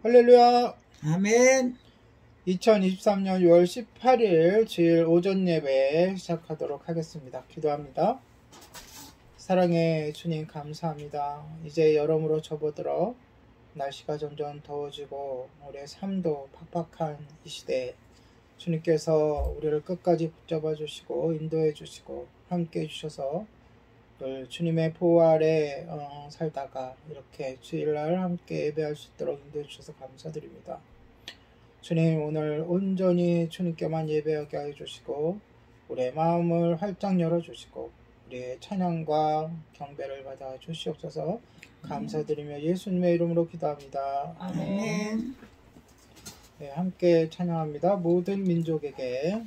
할렐루야. 아멘. 2023년 6월 18일 주일 오전 예배 시작하도록 하겠습니다. 기도합니다. 사랑의 주님 감사합니다. 이제 여름으로 접어들어 날씨가 점점 더워지고 우리의 삶도 팍팍한 이 시대에 주님께서 우리를 끝까지 붙잡아 주시고 인도해 주시고 함께 해 주셔서 늘 주님의 보호 아래 살다가 이렇게 주일날 함께 예배할 수 있도록 인도해 주셔서 감사드립니다. 주님, 오늘 온전히 주님께만 예배하게 하여 주시고 우리의 마음을 활짝 열어주시고 우리의 찬양과 경배를 받아 주시옵소서. 감사드리며 예수님의 이름으로 기도합니다. 아멘. 네, 함께 찬양합니다. 모든 민족에게.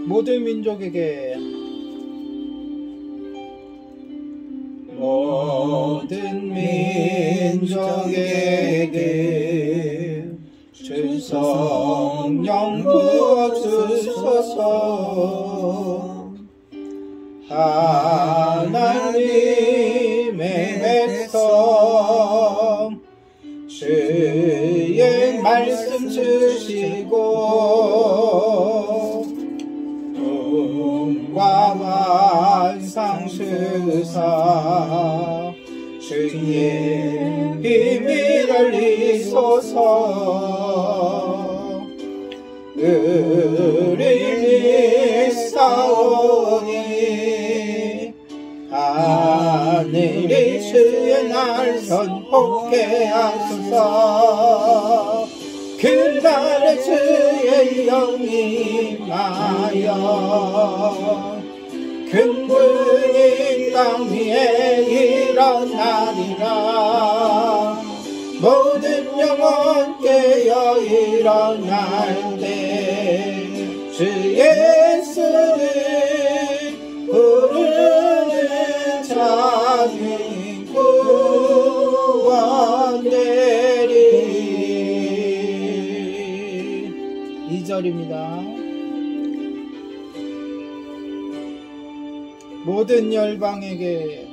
모든 민족에게 모든 민족에게 주 성령 부어주소서. 하나님의 백성 주의 말씀 주시고 완상 주사 주의 비밀 알리소서. 의를 쌓으니 하늘이 주의 날 선포케 하소서. 그날에 주의 영이 임하여 근근히 땅 위에 일어나리라. 모든 영혼 깨어 일어날 때 주 예수를 부르는 자는 구원되리. 2절입니다. 모든 열방에게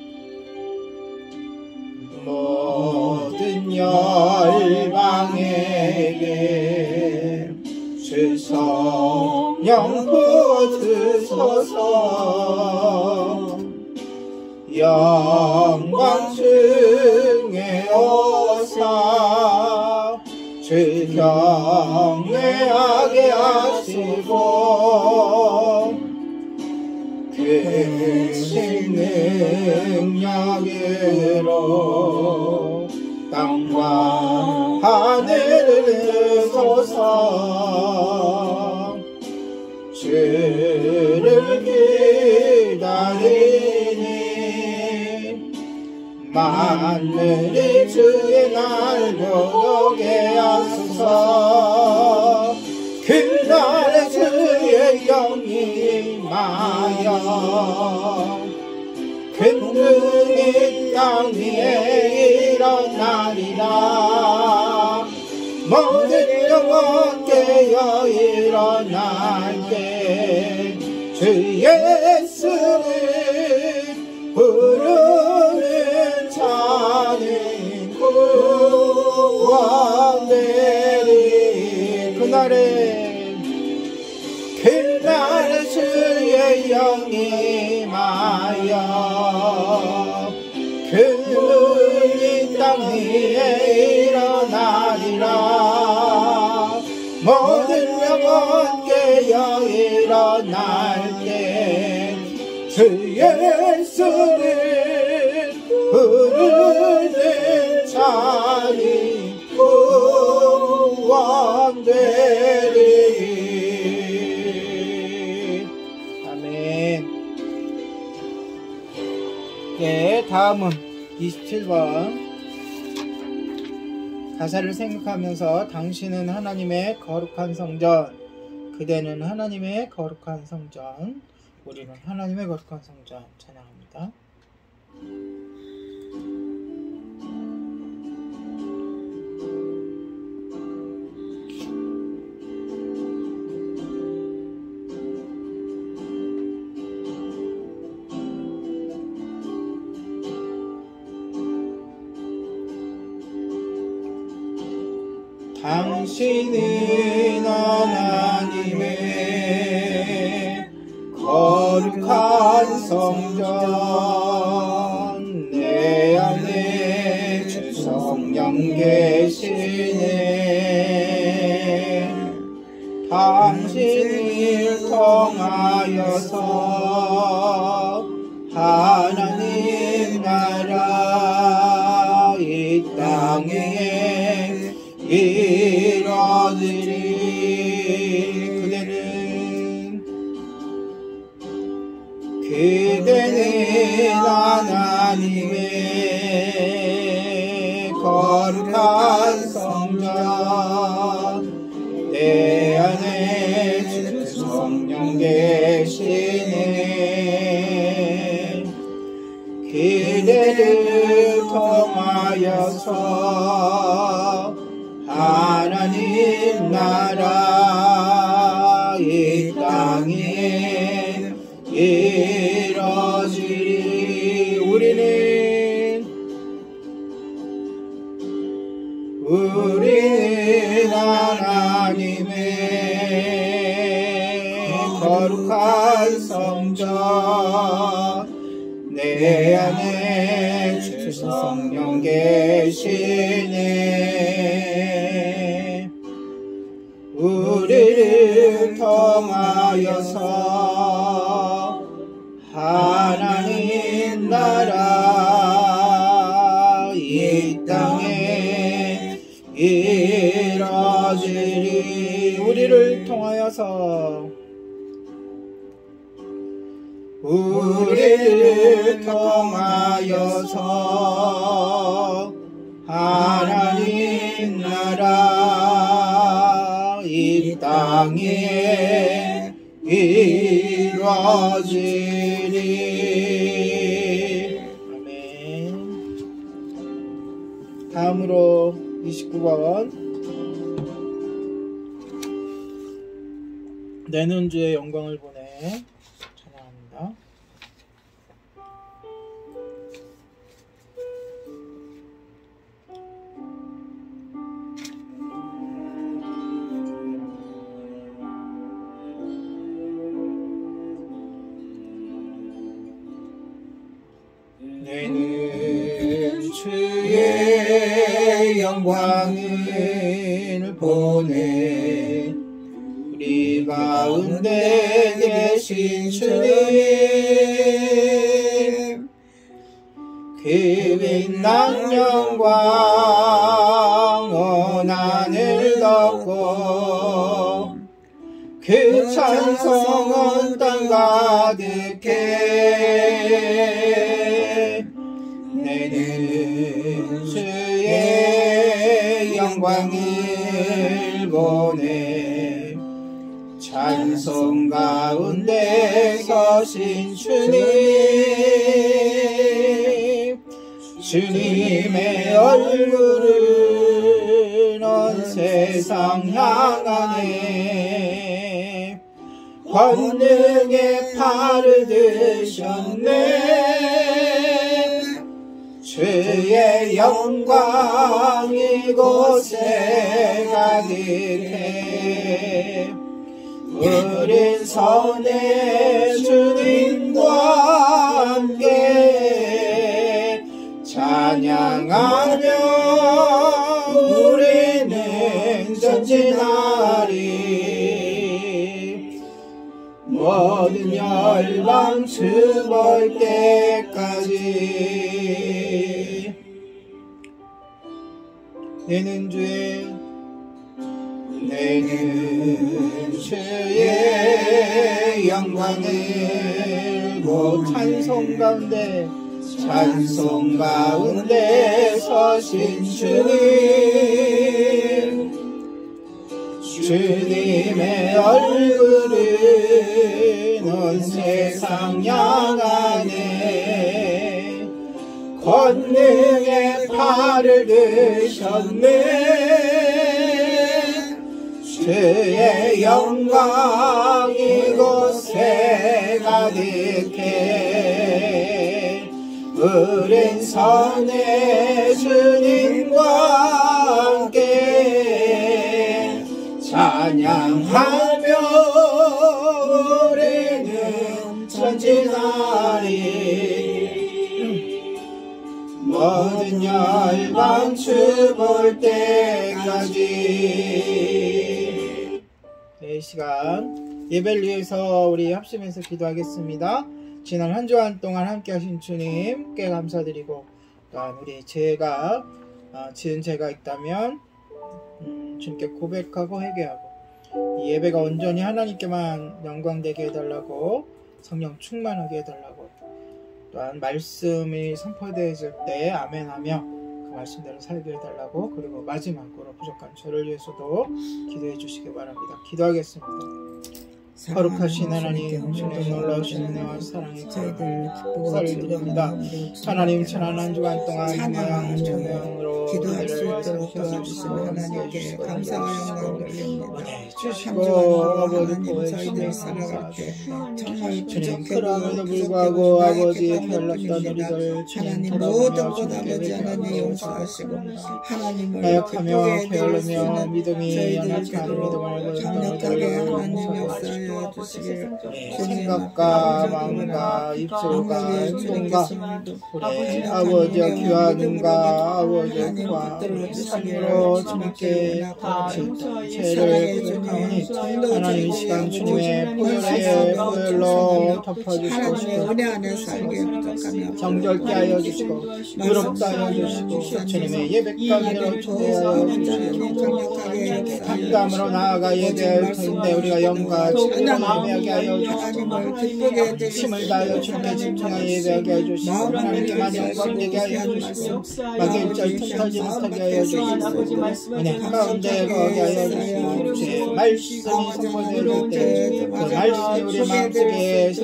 주 성령 부어주소서. 영광 중에 오사 주 경외하게 하시고 크신 능력으로 땅과 하늘을 소서. 주를 기다리니 만물이 주의 날 보게 하소서. 그날에 주의 영이 임하여 근근히 땅 위에 일어나리라. 모든 영혼 깨어 일어날 때 주 예수를 부르는 자는 구원되리. 그날에 주의 영이 임하여 근근히 땅 위에 일어나리라. 모든 영혼 깨어 일어날 때 주 예수를 부르는 자는 구원되리. 아멘. 네, 다음은 27번 가사를 생각하면서 당신은 하나님의 거룩한 성전, 그대는 하나님의 거룩한 성전, 우리는 하나님의 거룩한 성전 찬양합니다. 당신은 하나님의 거룩한 성전, 내 안에 주 성령 계시네. 당신을 통하여서 하나님 나라 이 땅에 이뤄지리. 그대는 하나님의 거룩한 성전, 내 안에 주 성령 계시네. 그대를 통하여서 하나님 나라 이 땅에 이뤄지리. 우리는 하나님의 거룩한 성전, 내 안에 주 성령 계시네. 우리를 통하여서 하나님 나라 이 땅에 이뤄지리. 우리를 통하여서 하나님 나라 이 땅에 이루어지리. 아멘. 다음으로 29번 내는 주의 영광을 보내 찬양합니다. 내는 주의 영광을 보내 우리 가운데 계신 주님, 그 빛난 영광 온 하늘 덮고 그 찬송은 땅 가득해. 내는 주의 영광을 보내 찬송 가운데 서신 주님, 주님의 얼굴은 온 세상 향하네. 권능의 팔을 드셨네. 주의 영광 이곳에 가득해. 우린 선의 주님과 함께 찬양하며 우리는 전진하리. 모든 열방 주볼 때까지. 내는 주의 영광을 찬송 가운데 찬송 가운데 서신 주님, 주님의 얼굴은 온 세상 향하네. 권능의 팔을 드셨네. 주의 영광 이곳에 가득해. 우린 선의 주님과 함께 찬양하며 우리는 전진하리. 모든 열방 주 볼 때까지. 이 시간 예배를 위해서 우리 합심해서 기도하겠습니다. 지난 한 주간 동안 함께 하신 주님께 감사드리고, 또한 우리 죄가 지은 죄가 있다면 주님께 고백하고 회개하고, 이 예배가 온전히 하나님께만 영광되게 해달라고, 성령 충만하게 해달라고, 또한 말씀이 선포되어질 때 아멘하며 그 말씀대로 살게 해달라고, 그리고 마지막으로 부족한 저를 위해서도 기도해 주시기 바랍니다. 기도하겠습니다. 거룩하신 하나님, 주님 놀라우신 은혜와 사랑의 저희들 기쁘고 드립니다. 하나님, 지난 한 주간 동안 찬양하며 찬양으로 기도할 수 있도록 도와주신 하나님께 감사와 영광을 돌립니다. 주시고 하나님 아버지 저희들 살아갈 때 정말 주님, 부족해도 그럼에도 불구하고 아버지의 나에게 결났던 우리들 주님 하나님 돌아보며 모든 것 주님께 아버지 하나님 회개하고 용서하시고 하나님을 나약하며 기쁘게 해드릴 수 게을르며 있는 믿음이 연약한 저희들께로 믿음을 강력하게 하나님 보여주시고 역사하여 주시길 생각과 마음과 입술과 행동과 우리 아버지의 귀한 눈과 아버지의 코와 삶으로 주님께 죄를 고백하오니 하나님 이 시간 주님의 보혈로 덮어주시고 하나님의 은혜 안에 살게 부탁하며 정결케 하여 주시고 의롭게 하여 주시고 주님의 예배 가운데로 초대하여 주시고 감감으로 나아가 예배할 터인데 우리가 영과 진리로 예배하게 하여 주시고 힘을 다하여 주님께 집중하여 예배하게 하여 주시고 하나님께만 영광되게 하여 주시고 마귀의 일절 틈타지 못하게 하여 주시고 은혜 가운데 거하게 하여 주시고 주의 말씀이 선포되어질 때 그 말씀이 우리 마음속에 새겨져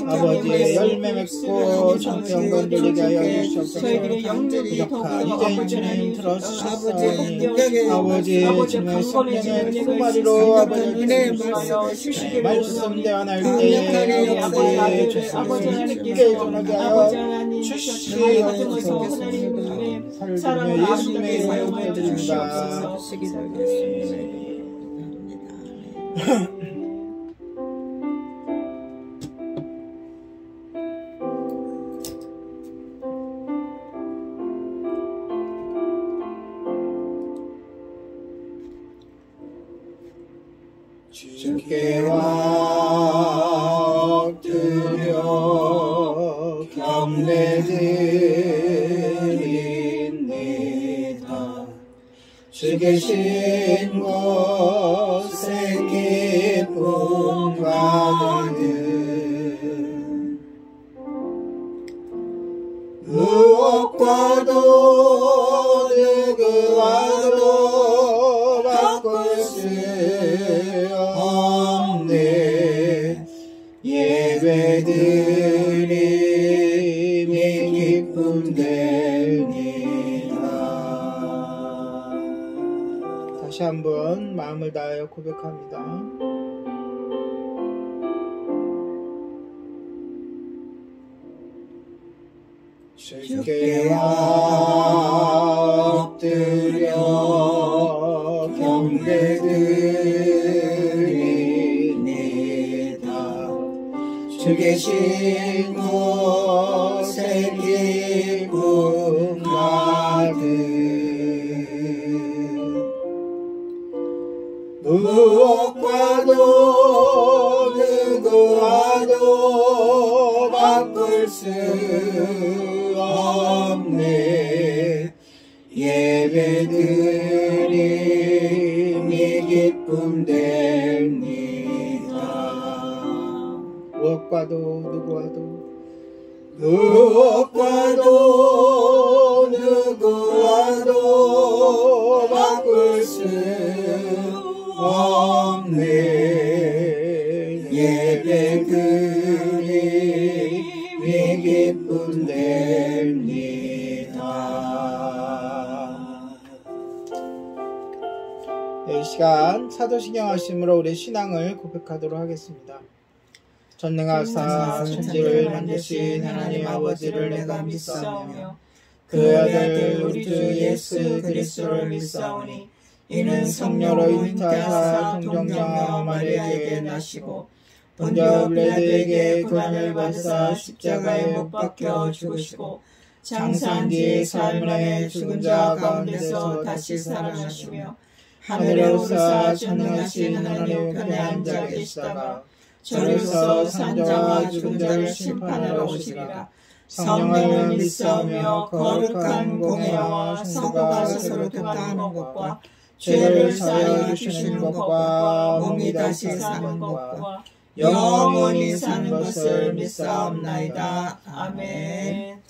아버지의 열매 맺고 주님께 영광 돌리게 하여 주시옵소서. 부족한 이제인 주님 들어주셨사오니 아버지 주님의 성령의 품마리로 아버지의 말씀대와 날 때에 아버지의 주님을 힘있게 전하게 하여 주시옵소서. 살리며 예수님의 이름으로 기도드립니다. 주께 엎드려 경배드립니다. 주 계신 곳에 기쁨 가득 무엇과도 누구와도 바꿀 수 없네. 예배드림이 기쁨 됩니다. 다시 한번 마음을 다하여 고백합니다. 주께 엎드려 경배드립니다. 주 계신 곳에 기쁨 가득 무엇과도 누구와도 바꿀 수 없네. 예배드림이 기쁨 됩니다. 무엇과도 누구와도 무엇과도 누구와도 바꿀 수 없는 예배 드림이 기쁨 됩니다. 이 시간 사도신경 하심으로 우리 신앙을 고백하도록 하겠습니다. 전능하사 천지를 만드신 하나님 아버지를 내가 믿사오며 그 아들 우리 주 예수 그리스도를 믿사오니 이는 성령으로 잉태하사 성정자와 마리아에게 나시고 본저 빌라도에게 고난을 받으사 십자가에 못 박혀 죽으시고 장사한 뒤 사흘 만에 죽은 자 가운데서 다시 살아나시며 하늘에 오르사 전능하신 하나님 편에 앉아 계시다가 저리서 산자와 죽은 자를 심판하러 오시리라. 성령을 믿사오며 거룩한 공회와 성도가 서로 돕다하는 것과 죄를 사하여 주시는 것과 몸이 다시 사는 것과 영원히 사는 것을 믿사옵나이다. 아멘.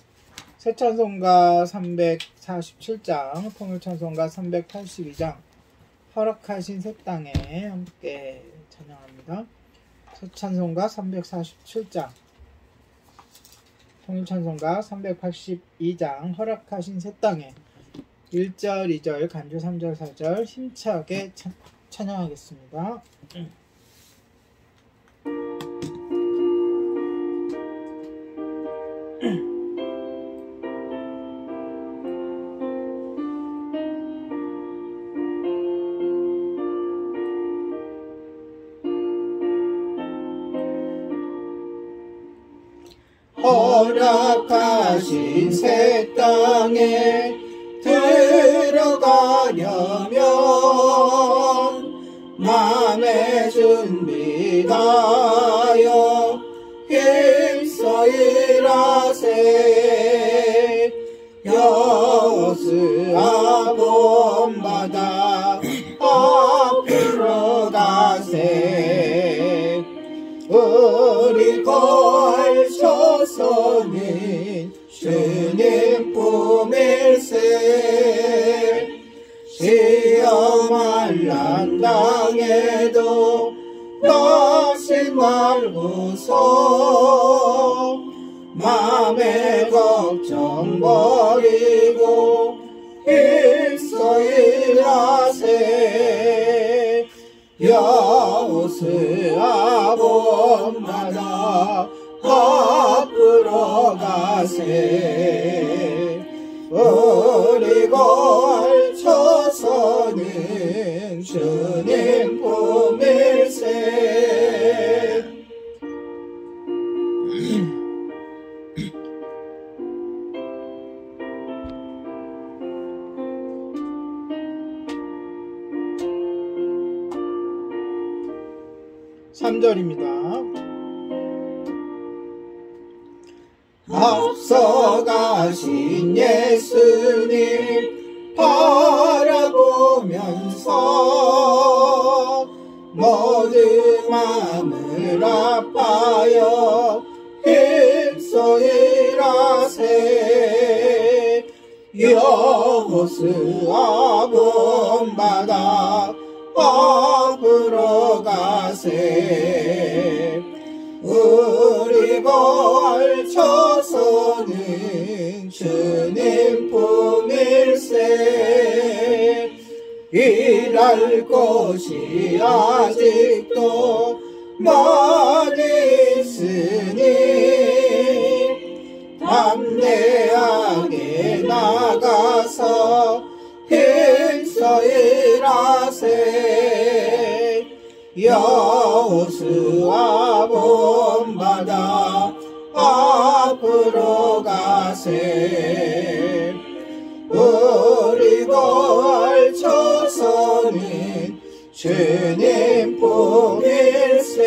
새 찬송가 347장, 통일찬송가 382장, 허락하신 새 땅에 함께 찬양합니다. 새 찬송가 347장, 통일찬송가 382장, 허락하신 새 땅에 1절, 2절, 간주 3절, 4절 힘차게 찬양하겠습니다. 허락하신 새 땅에 들어가려면 마음의 준비 다하여 힘써 일하세. 여호수아 본받아 앞으로 가세. 우리 걸쳐서는 주님 품일세. 시험할 난 당해도 낙심 말고서 맘의 걱정 버리고 일서 일하세. 여호수아 본받아 앞으로 가세. 우리 걸쳐서는 주님 품일세. (3절입니다) 앞서가신 예수님 바라보면서 모든 마음을 아파여 힘써 일하세. 여호수아 본받아 앞으로 가세. 우리 걸쳐서는 주님 품일세. 일할 곳이 아직도 많이 있으니 담대하게 나가서 힘써 일하세. 여호수아 본받아 앞으로 가세. 우리 걸쳐서는 주님 품일세.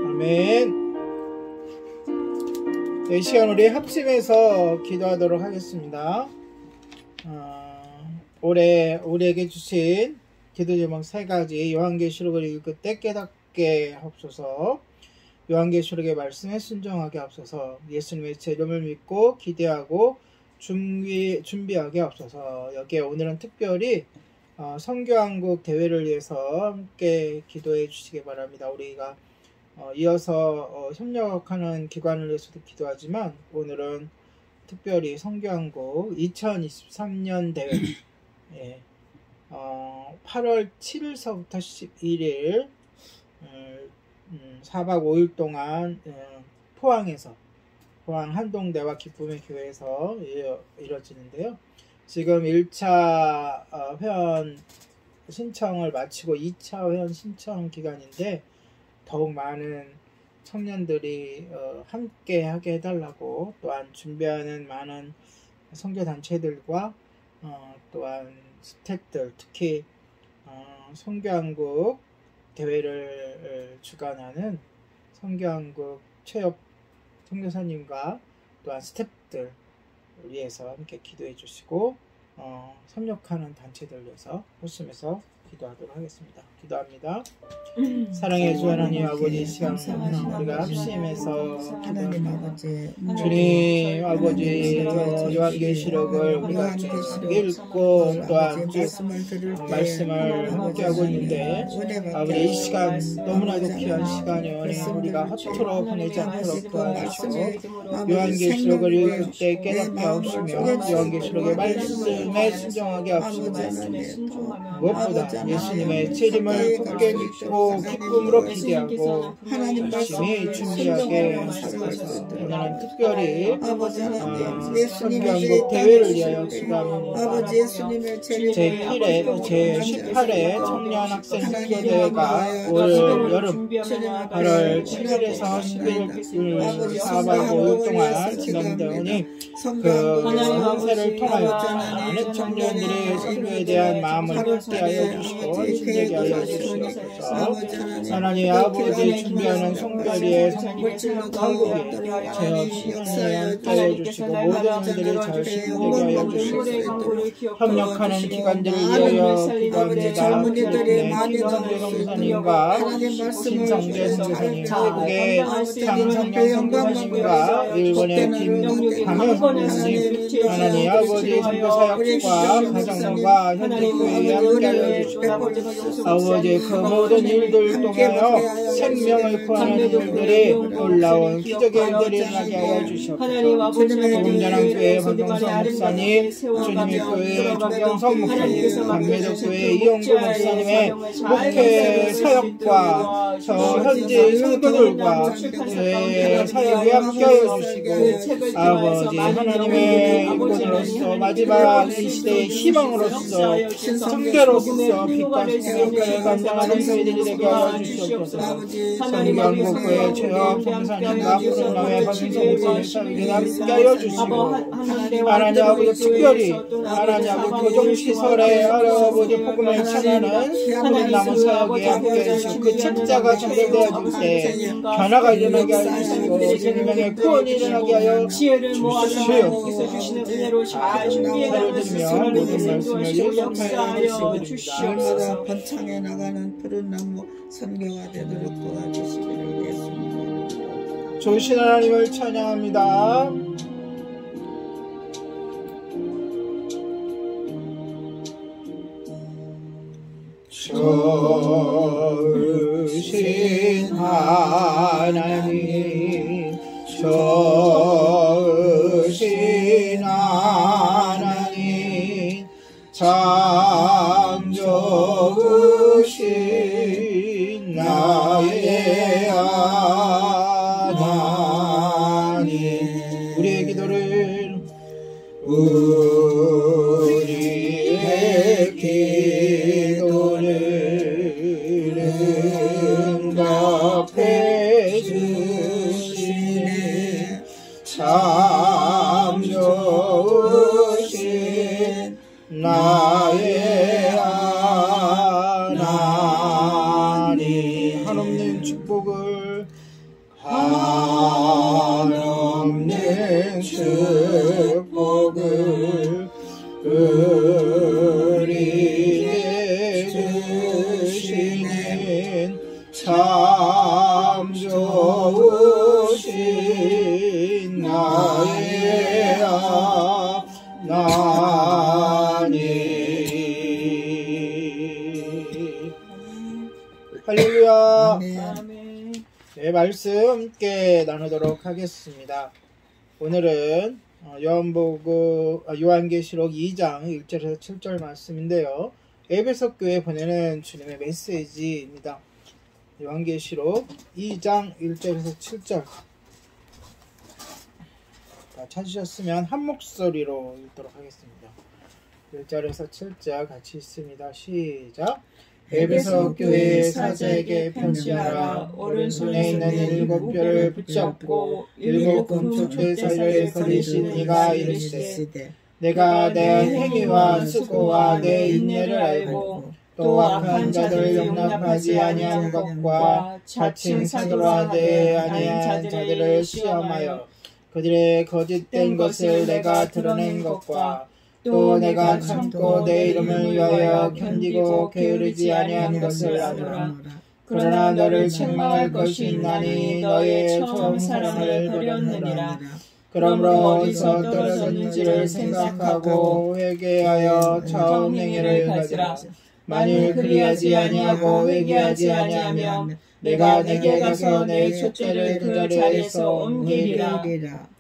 아멘. 이 시간 우리 합심해서 기도하도록 하겠습니다. 올해 우리에게 주신 기도 제목 3가지 요한계시록을 읽을 때 깨닫게 하옵소서. 요한계시록의 말씀에 순종하게 앞서서 예수님의 재림을 믿고 기대하고 준비하게 앞서서 여기에 오늘은 특별히 선교한국 대회를 위해서 함께 기도해 주시기 바랍니다. 우리가 이어서 협력하는 기관을 위해서도 기도하지만 오늘은 특별히 선교한국 2023년 대회 8월 7일서부터 11일 4박 5일 동안 포항 한동대와 기쁨의 교회에서 이뤄지는데요. 지금 1차 회원 신청을 마치고 2차 회원 신청 기간인데 더욱 많은 청년들이 함께 하게 해달라고, 또한 준비하는 많은 선교단체들과 또한 스태프들, 특히 선교한국 대회를 주관하는 선교한국 최협 선교사님과 또한 스태프들 위해서 함께 기도해 주시고 협력하는 단체들 위해서 호심에서 기도하도록 하겠습니다. 기도합니다. 사랑의 주 하나님 아버지, 이 시간 우리가 합심해서 하나님 아버지, 주님 아버지 요한계시록을 우리가 읽고 또한 말씀을 함께하고 있는데 아버지 이 시간 너무나도 귀한 시간이오니 우리가 허투루 보내지 않도록 도와주시고 요한계시록을 읽을 때 깨닫게 하옵시며 요한계시록의 말씀에 순종하게 하옵시고 무엇보다 예수님의 재림을 굳게 믿고 기쁨으로 기대하고 열심히 준비하게 하소서. 오늘은 특별히 선교한국 대회를 위하여 기도합니다. 제18회 청년 학생 선교대회가 올 여름 8월 7일에서 11일 4박 5일 동안 진행되오니 그 선세를 통하여 많은 청년들의 선교에 대한 마음을 확대하여 주시고 신뢰게 하여 주시옵소서. 하나님 아버지 준비하는 성별의 한국에 제협 시간에 함께하여 주시고 모든 분들이 잘 신뢰게 하여 주시옵소서. 협력하는 기관들을 위하여 기도합니다. 김성재 선교사님과 김성재 선교사님, 한국의 장성명 선교사님과 일본의 김강현 선교사님, 하나님 아버지 선교사역과 가정과 현대교회에 함께하여 주시고 아버지 그 모든 일들 통하여 생명을 구하는 일들이 놀라운 기적의 일들이 일어나게 하여 주시옵소서. 동전왕교회 박경성 목사님, 주님의 교회 조경성 목사님, 감매도교회 이용구 목사님의 목회 사역과 저 현지 성도들과 교회 사역에 함께하여 주시고 아버지 하나님의 인권으로서 마지막 이 시대의 희망으로서 성대로서 빛과 성령을 감당하는 저희들이 되게 하여 주시옵소서. 선교한국교회 최협 선교사님과 푸른나무의 박인성 목사님 사역에 함께하여 주시고 하나님 아버지 특별히 하나님 아버지 교정시설에 아버지 복음을 전하는 푸른나무 사역에 함께해 주시고 그 책자가 전달되어질 때 변화가 일어나게 하여 주시고 생명의 구원이 일어나게 하여 주시옵소서. 주시는 은혜로 잘 준비해나가는 모든 말씀을 역사하여 주시옵소서. 번창해 나가는 푸른 나무 선교가 되도록 도와주시기를 예수님. 좋으신 하나님을 찬양합니다. 좋으신 하나님, 좋으신 하나님, 참 좋으신 나의 하나님. 우리의 기도를 응답해 주시네. 참 좋으신 나의 하나님. 한없는 축복을 한없는 축복을 우리에게 주시는 참 좋은 할렐루야. 아멘. 아멘. 네, 말씀 함께 나누도록 하겠습니다. 오늘은 요한계시록 2장 1절에서 7절 말씀인데요. 에베소 교회 보내는 주님의 메시지입니다. 요한계시록 2장 1절에서 7절 다 찾으셨으면 한 목소리로 읽도록 하겠습니다. 1절에서 7절 같이 읽습니다. 시작. 에베소 교회 사자에게 편지하라. 오른손에 있는 7뼈를 붙잡고 7 금초대사를 거리신 이가 이르시되 내가 내 행위와 수고와 내 인내를 알고 또 악한 자들을 용납하지 아니한 것과 자칭 사도로 하되 아니한 자들을 시험하여 그들의 거짓된 것을 내가 드러낸 것과 또 내가 참고 내 이름을 위하여 견디고 게으르지 아니한 것을 아노라. 그러나 너를 책망할 것이 있나니 너의 처음 사랑을 버렸느니라. 그러므로 어디서 떨어졌는지를 생각하고 회개하여 처음 행위를 가지라. 만일 그리하지 아니하고 회개하지 아니하면 내가 내게 가서 내 촛대를 그 자리에서 옮기리라.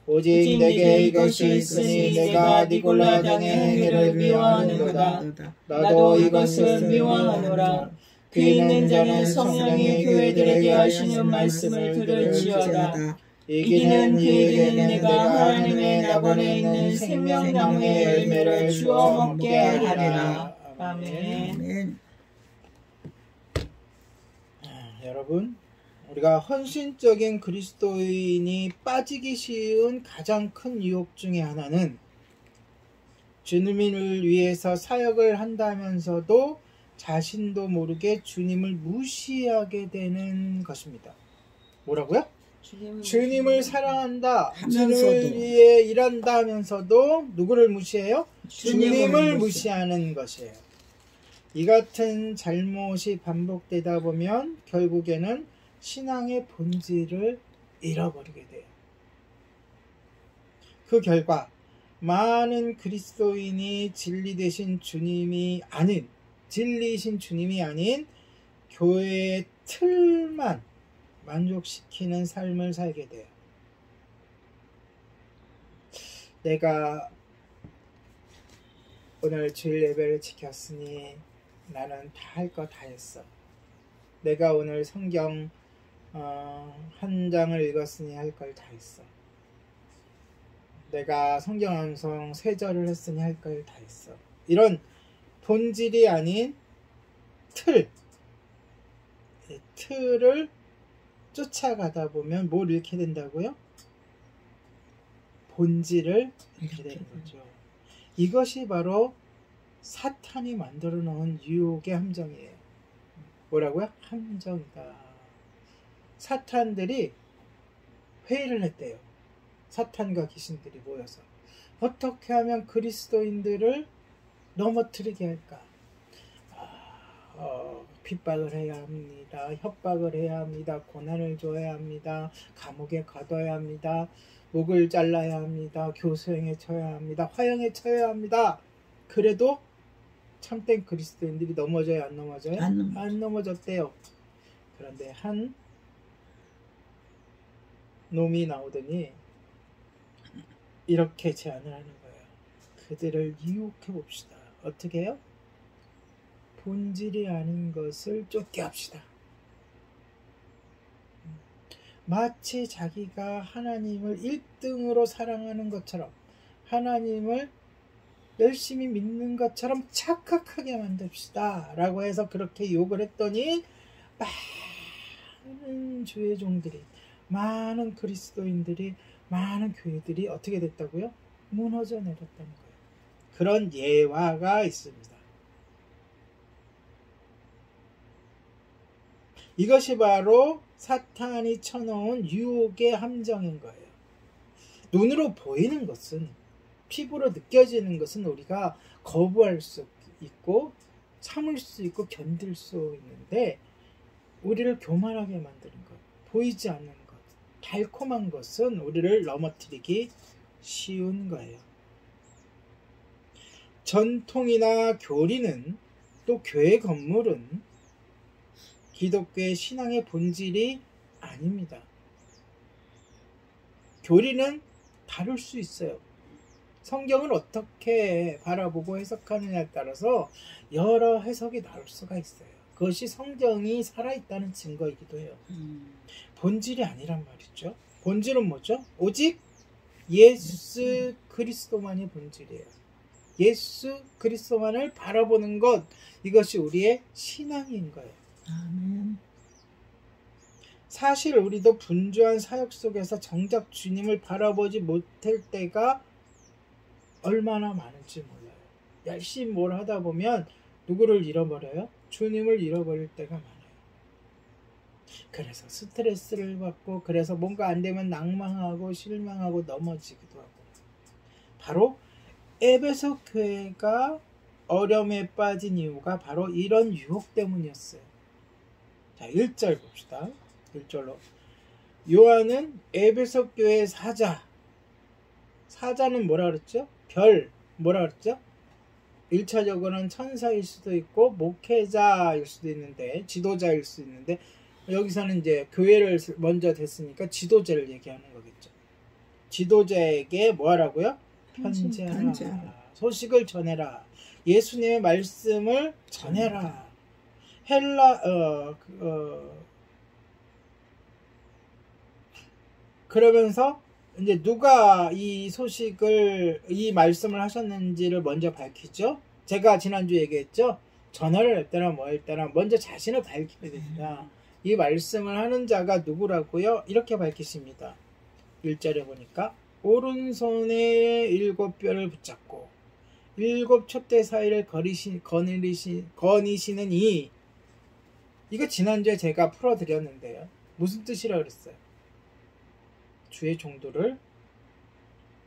오직 내게 이것이 있으니 내가 니골라 당의 행위를 미워하는도다. 나도 이것을 미워하노라. 귀 있는 자는 성령이 교회들에게 하시는 말씀을 들을지어다. 이기는 그에게는 내가 하나님의 낙원에 있는 생명나무의 열매를 주어 먹게 하리라. 아멘. 여러분, 우리가 헌신적인 그리스도인이 빠지기 쉬운 가장 큰 유혹 중에 하나는 주님을 위해서 사역을 한다면서도 자신도 모르게 주님을 무시하게 되는 것입니다. 뭐라고요? 주님을 사랑한다, 주님을 위해 일한다 하면서도 누구를 무시해요? 주님을 무시하는 것이에요. 이 같은 잘못이 반복되다 보면 결국에는 신앙의 본질을 잃어버리게 돼요. 그 결과 많은 그리스도인이 진리 되신 주님이 아닌, 진리이신 주님이 아닌 교회의 틀만 만족시키는 삶을 살게 돼요. 내가 오늘 주일 예배를 지켰으니 나는 다 할 거 다 했어. 내가 오늘 성경 한 장을 읽었으니 할 걸 다 했어. 내가 성경 암송 3절을 했으니 할 걸 다 했어. 이런 본질이 아닌 틀을 쫓아가다 보면 뭘 잃게 된다고요? 본질을 잃게 되는 거죠. 이것이 바로 사탄이 만들어 놓은 유혹의 함정이에요. 뭐라고요? 함정이다. 사탄들이 회의를 했대요. 사탄과 귀신들이 모여서 어떻게 하면 그리스도인들을 넘어뜨리게 할까? 핍박을 해야 합니다. 협박을 해야 합니다. 고난을 줘야 합니다. 감옥에 가둬야 합니다. 목을 잘라야 합니다. 교수형에 쳐야 합니다. 화형에 쳐야 합니다. 그래도 참된 그리스도인들이 넘어져요? 안 넘어져요? 안 넘어졌대요. 그런데 한 놈이 나오더니 이렇게 제안을 하는 거예요. 그들을 유혹해 봅시다. 어떻게 해요? 본질이 아닌 것을 쫓게 합시다. 마치 자기가 하나님을 1등으로 사랑하는 것처럼, 하나님을 열심히 믿는 것처럼 착각하게 만듭시다 라고 해서 그렇게 욕을 했더니 많은 주의 종들이, 많은 그리스도인들이, 많은 교회들이 어떻게 됐다고요? 무너져 내렸다는 거예요. 그런 예화가 있습니다. 이것이 바로 사탄이 쳐놓은 유혹의 함정인 거예요. 눈으로 보이는 것은, 피부로 느껴지는 것은 우리가 거부할 수 있고 참을 수 있고 견딜 수 있는데, 우리를 교만하게 만드는 것, 보이지 않는 것, 달콤한 것은 우리를 넘어뜨리기 쉬운 거예요. 전통이나 교리는, 또 교회 건물은 기독교의 신앙의 본질이 아닙니다. 교리는 다를 수 있어요. 성경을 어떻게 바라보고 해석하느냐에 따라서 여러 해석이 나올 수가 있어요. 그것이 성경이 살아있다는 증거이기도 해요. 본질이 아니란 말이죠. 본질은 뭐죠? 오직 예수 그리스도만이 본질이에요. 예수 그리스도만을 바라보는 것, 이것이 우리의 신앙인 거예요. 아멘. 사실 우리도 분주한 사역 속에서 정작 주님을 바라보지 못할 때가 얼마나 많은지 몰라요. 열심히 뭘 하다 보면 누구를 잃어버려요? 주님을 잃어버릴 때가 많아요. 그래서 스트레스를 받고, 그래서 뭔가 안 되면 낭망하고 실망하고 넘어지기도 하고. 바로 에베소 교회가 어려움에 빠진 이유가 바로 이런 유혹 때문이었어요. 자, 1절 봅시다. 1절로. 요한은 에베소 교회의 사자는 뭐라 그랬죠? 뭐라 그랬죠? 1차적으로는 천사일 수도 있고 목회자일 수도 있는데, 지도자일 수도 있는데, 여기서는 이제 교회를 먼저 됐으니까 지도자를 얘기하는 거겠죠. 지도자에게 뭐 하라고요? 편지하라. 소식을 전해라. 예수님의 말씀을 전해라. 그러면서 이제 누가 이 말씀을 하셨는지를 먼저 밝히죠. 제가 지난주에 얘기했죠. 전화를 할 때나 뭐 할 때나 먼저 자신을 밝히게 됩니다. 이 말씀을 하는 자가 누구라고요? 이렇게 밝히십니다. 1절에 보니까 오른손에 7뼈를 붙잡고 7 촛대 사이를 거니시는 이거 지난주에 제가 풀어드렸는데요. 무슨 뜻이라 그랬어요? 주의 종도를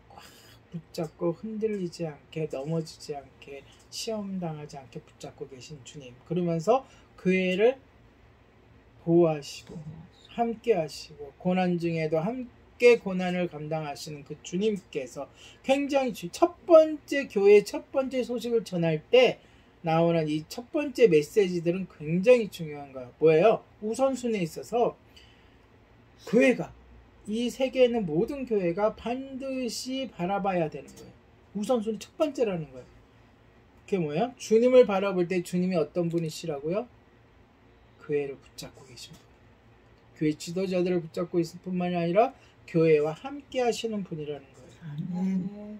꽉 붙잡고 흔들리지 않게, 넘어지지 않게, 시험당하지 않게 붙잡고 계신 주님. 그러면서 교회를 보호하시고 함께 하시고 고난 중에도 함께 고난을 감당하시는 그 주님께서 굉장히 첫 번째 교회의 첫 번째 소식을 전할 때 나오는 이 첫 번째 메시지들은 굉장히 중요한 거예요. 뭐예요? 우선순위에 있어서 교회가, 이 세계에 있는 모든 교회가 반드시 바라봐야 되는 거예요. 우선순위 첫 번째라는 거예요. 그게 뭐예요? 주님을 바라볼 때 주님이 어떤 분이시라고요? 교회를 붙잡고 계신 분. 교회 지도자들을 붙잡고 있을 뿐만이 아니라 교회와 함께 하시는 분이라는 거예요.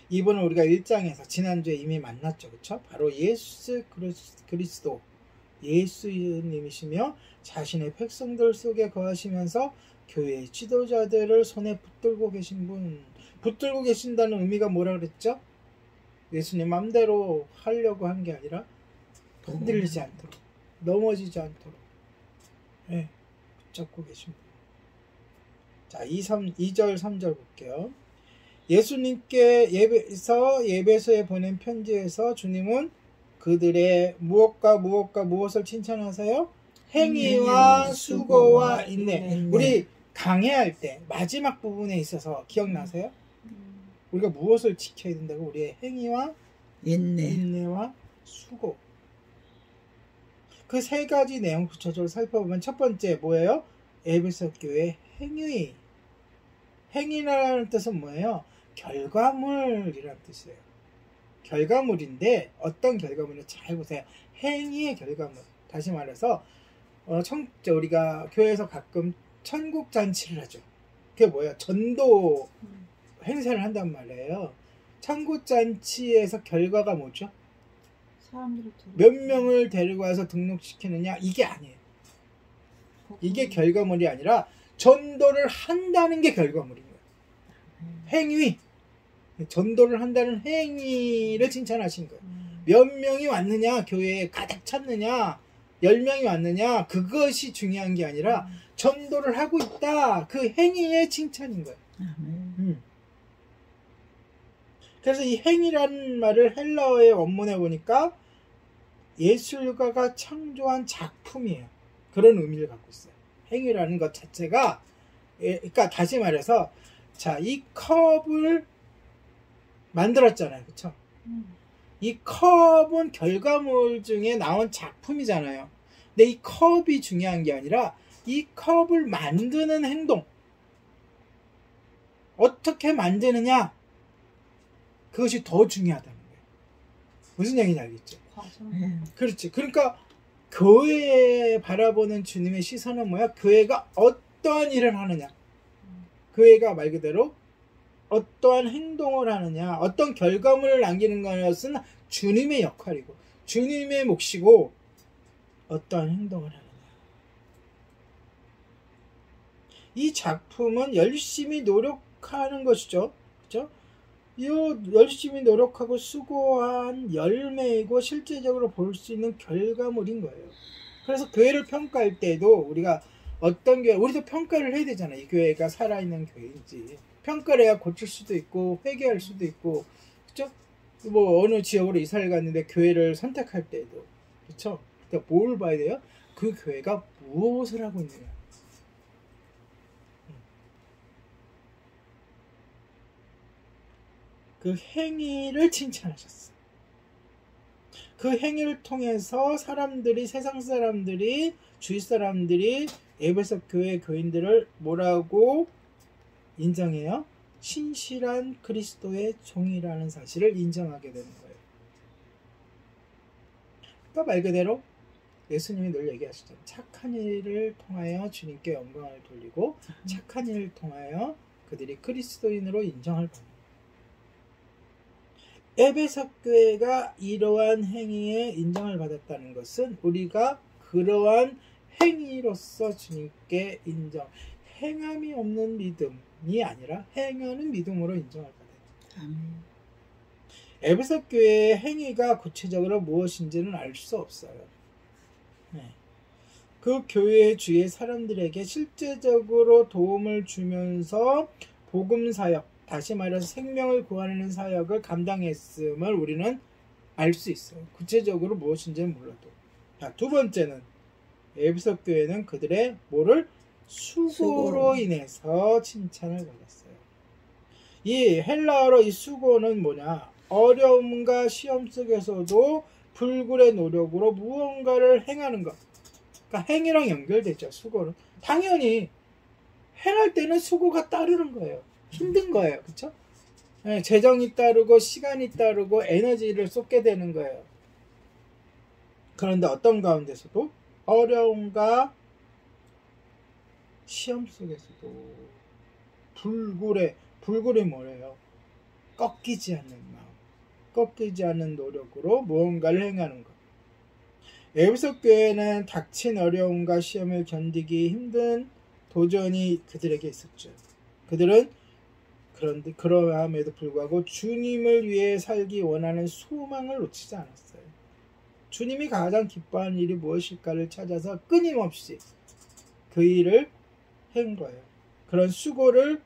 이분은 우리가 1장에서 지난주에 이미 만났죠. 그렇죠? 바로 예수 그리스도, 예수님이시며 자신의 백성들 속에 거하시면서 교회의 지도자들을 손에 붙들고 계신 분. 붙들고 계신다는 의미가 뭐라 그랬죠? 예수님 맘대로 하려고 한 게 아니라 흔들리지 않도록, 넘어지지 않도록 붙잡고 계신 분. 자, 2절 3절 볼게요. 예수님께 예배소에 보낸 편지에서 주님은 그들의 무엇을 칭찬하세요? 행위와 수고와 인내. 우리 강해할 때 마지막 부분에 있어서 기억나세요? 우리가 무엇을 지켜야 된다고? 우리의 행위와 인내와 수고. 그 세 가지 내용 구체적으로 살펴보면 첫 번째 뭐예요? 에베소 교회 행위. 행위라는 뜻은 뭐예요? 결과물이라는 뜻이에요. 결과물인데 어떤 결과물을 잘 보세요. 행위의 결과물. 다시 말해서 우리가 교회에서 가끔 천국 잔치를 하죠. 그게 뭐예요? 전도 행사를 한단 말이에요. 천국 잔치에서 결과가 뭐죠? 몇 명을 데리고 와서 등록시키느냐? 이게 아니에요. 이게 결과물이 아니라 전도를 한다는 게 결과물인 거예요. 행위. 전도를 한다는 행위를 칭찬하신 거예요. 몇 명이 왔느냐? 교회에 가득 찼느냐? 10명이 왔느냐? 그것이 중요한 게 아니라 전도를 하고 있다. 그 행위의 칭찬인 거예요. 그래서 이 행위라는 말을 헬라어의 원문에 보니까 예술가가 창조한 작품이에요. 그런 의미를 갖고 있어요. 행위라는 것 자체가, 그러니까 다시 말해서, 자, 이 컵을 만들었잖아요. 그쵸? 이 컵은 결과물 중에 나온 작품이잖아요. 근데 이 컵이 중요한 게 아니라 이 컵을 만드는 행동, 어떻게 만드느냐, 그것이 더 중요하다는 거예요. 무슨 얘기인지 알겠죠? 네. 그렇지. 그러니까 교회에 바라보는 주님의 시선은 뭐야? 교회가 어떠한 일을 하느냐, 교회가 말 그대로 어떠한 행동을 하느냐, 어떤 결과물을 남기는 것은 주님의 역할이고 주님의 몫이고, 어떠한 행동을 하느냐. 이 작품은 열심히 노력하는 것이죠. 그렇죠? 이 열심히 노력하고 수고한 열매이고 실제적으로 볼 수 있는 결과물인 거예요. 그래서 교회를 평가할 때도 우리가 어떤 교회, 우리도 평가를 해야 되잖아요. 이 교회가 살아있는 교회인지. 평가를 해야 고칠 수도 있고 회개할 수도 있고, 그렇죠? 뭐 어느 지역으로 이사를 갔는데 교회를 선택할 때도, 그렇죠? 그러니까 뭘 봐야 돼요? 그 교회가 무엇을 하고 있느냐. 그 행위를 칭찬하셨어요. 그 행위를 통해서 사람들이, 세상 사람들이, 주위 사람들이 에베소 교회 교인들을 뭐라고 인정해요? 신실한 그리스도의 종이라는 사실을 인정하게 되는 거예요. 그러니까 말 그대로 예수님이 늘 얘기하시죠. 착한 일을 통하여 주님께 영광을 돌리고 착한 일을 통하여 그들이 그리스도인으로 인정을 받는 거예요. 에베소 교회가 이러한 행위에 인정을 받았다는 것은 우리가 그러한 행위로서 주님께 인정, 행함이 없는 믿음이 아니라 행하는 믿음으로 인정을 받아요. 아멘. 에베소 교회의 행위가 구체적으로 무엇인지는 알 수 없어요. 네. 그 교회의 주위의 사람들에게 실제적으로 도움을 주면서 복음 사역, 다시 말해서 생명을 구하는 사역을 감당했음을 우리는 알 수 있어요. 구체적으로 무엇인지는 몰라도. 자, 두 번째는 에베소 교회는 그들의 뭐를? 수고로 인해서 칭찬을 받았어요. 이 헬라어로 이 수고는 뭐냐? 어려움과 시험 속에서도 불굴의 노력으로 무언가를 행하는 것. 그러니까 행위랑 연결되죠. 수고는. 당연히 행할 때는 수고가 따르는 거예요. 힘든 거예요. 그렇죠? 네, 재정이 따르고 시간이 따르고 에너지를 쏟게 되는 거예요. 그런데 어떤 가운데서도 어려움과 시험 속에서도 불굴이 뭐래요? 꺾이지 않는 마음, 꺾이지 않는 노력으로 무언가를 행하는 것. 에베소 교회는 닥친 어려움과 시험을 견디기 힘든 도전이 그들에게 있었죠. 그들은 그런데 그러함에도 불구하고 주님을 위해 살기 원하는 소망을 놓치지 않았어요. 주님이 가장 기뻐하는 일이 무엇일까를 찾아서 끊임없이 그 일을 한 거예요. 그런 수고를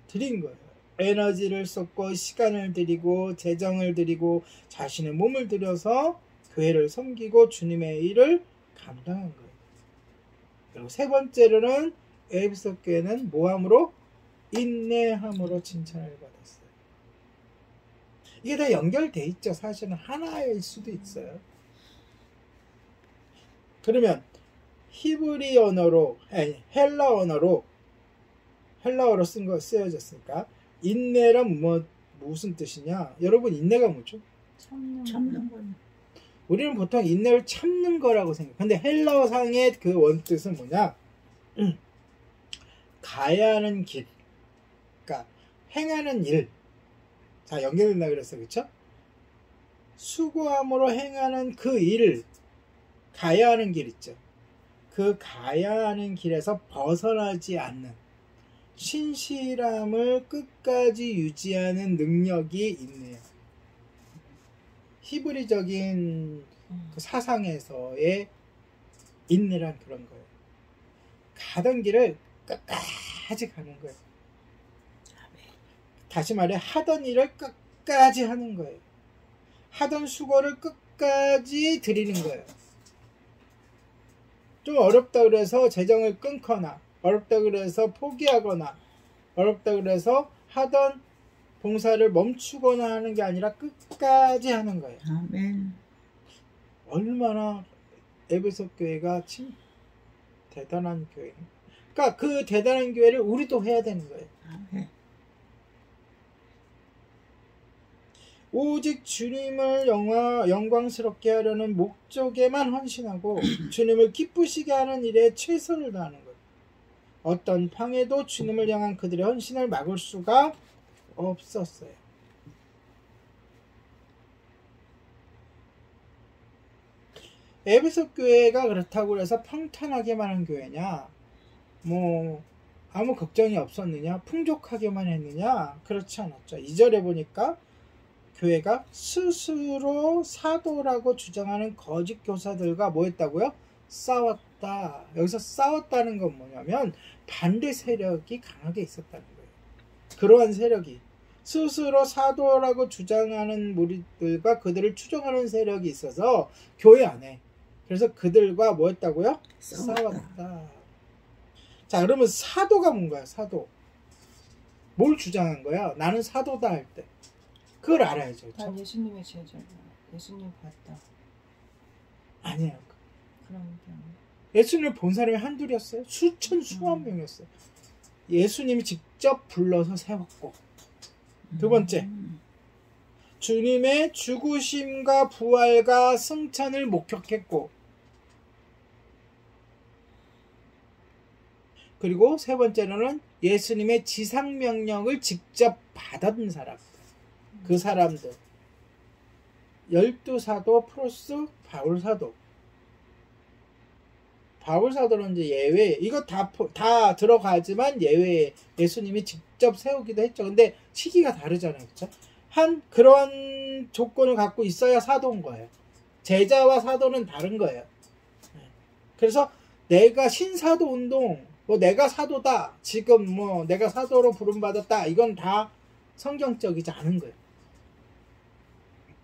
드린 거예요. 에너지를 쏟고 시간을 들이고 재정을 들이고 자신의 몸을 들여서 교회를 섬기고 주님의 일을 감당한 거예요. 그리고 세 번째로는 에베소 교회는 뭐함으로? 인내함으로 칭찬을 받았어요. 이게 다 연결돼 있죠. 사실은 하나일 수도 있어요. 그러면 히브리 언어로, 아니 헬라 언어로, 헬라어로 쓰여졌으니까 인내란 무슨 뜻이냐? 여러분, 인내가 뭐죠? 참는 거. 우리는 보통 인내를 참는 거라고 생각해요. 근데 헬라어상의 그 원뜻은 뭐냐? 가야 하는 길, 그러니까 행하는 일. 자, 연결된다 그랬어, 그쵸? 수고함으로 행하는 그 일, 가야 하는 길 있죠. 그 가야 하는 길에서 벗어나지 않는 신실함을 끝까지 유지하는 능력이 있네요. 히브리적인 그 사상에서의 인내란 그런 거예요. 가던 길을 끝까지 가는 거예요. 다시 말해 하던 일을 끝까지 하는 거예요. 하던 수고를 끝까지 드리는 거예요. 좀 어렵다 그래서 재정을 끊거나, 어렵다 그래서 포기하거나, 어렵다 그래서 하던 봉사를 멈추거나 하는 게 아니라 끝까지 하는 거예요. 아멘. 얼마나 에베소 교회가 참 대단한 교회. 그러니까 그 대단한 교회를 우리도 해야 되는 거예요. 오직 주님을 영광스럽게 하려는 목적에만 헌신하고 주님을 기쁘시게 하는 일에 최선을 다하는 거예요. 어떤 방해도 주님을 향한 그들의 헌신을 막을 수가 없었어요. 에베소 교회가 그렇다고 해서 평탄하게만 한 교회냐, 뭐 아무 걱정이 없었느냐, 풍족하게만 했느냐, 그렇지 않았죠. 2절에 보니까 교회가 스스로 사도라고 주장하는 거짓 교사들과 뭐 했다고요? 싸웠다. 여기서 싸웠다는 건 뭐냐면 반대 세력이 강하게 있었다는 거예요. 그러한 세력이 스스로 사도라고 주장하는 무리들과 그들을 추종하는 세력이 있어서 교회 안에, 그래서 그들과 뭐 했다고요? 싸웠다. 자, 그러면 사도가 뭔가요? 사도. 뭘 주장한 거야? 나는 사도다 할 때. 그걸 알아야죠. 그렇죠? 난 예수님의 제자야. 예수님 봤다. 아니에요. 그러니까 예수님을 본 사람이 한둘이었어요. 수천 수만 명이었어요. 예수님이 직접 불러서 세웠고, 두 번째, 주님의 죽으심과 부활과 승천을 목격했고, 그리고 세 번째로는 예수님의 지상명령을 직접 받은 사람. 그 사람들 12사도 플러스 바울사도. 바울사도는 이제 예외, 이거 다 들어가지만 예외에 예수님이 직접 세우기도 했죠. 근데 시기가 다르잖아요. 그렇죠? 그러한 조건을 갖고 있어야 사도인 거예요. 제자와 사도는 다른 거예요. 그래서 내가 신사도 운동, 뭐 내가 사도다, 지금 뭐 내가 사도로 부름받았다, 이건 다 성경적이지 않은 거예요.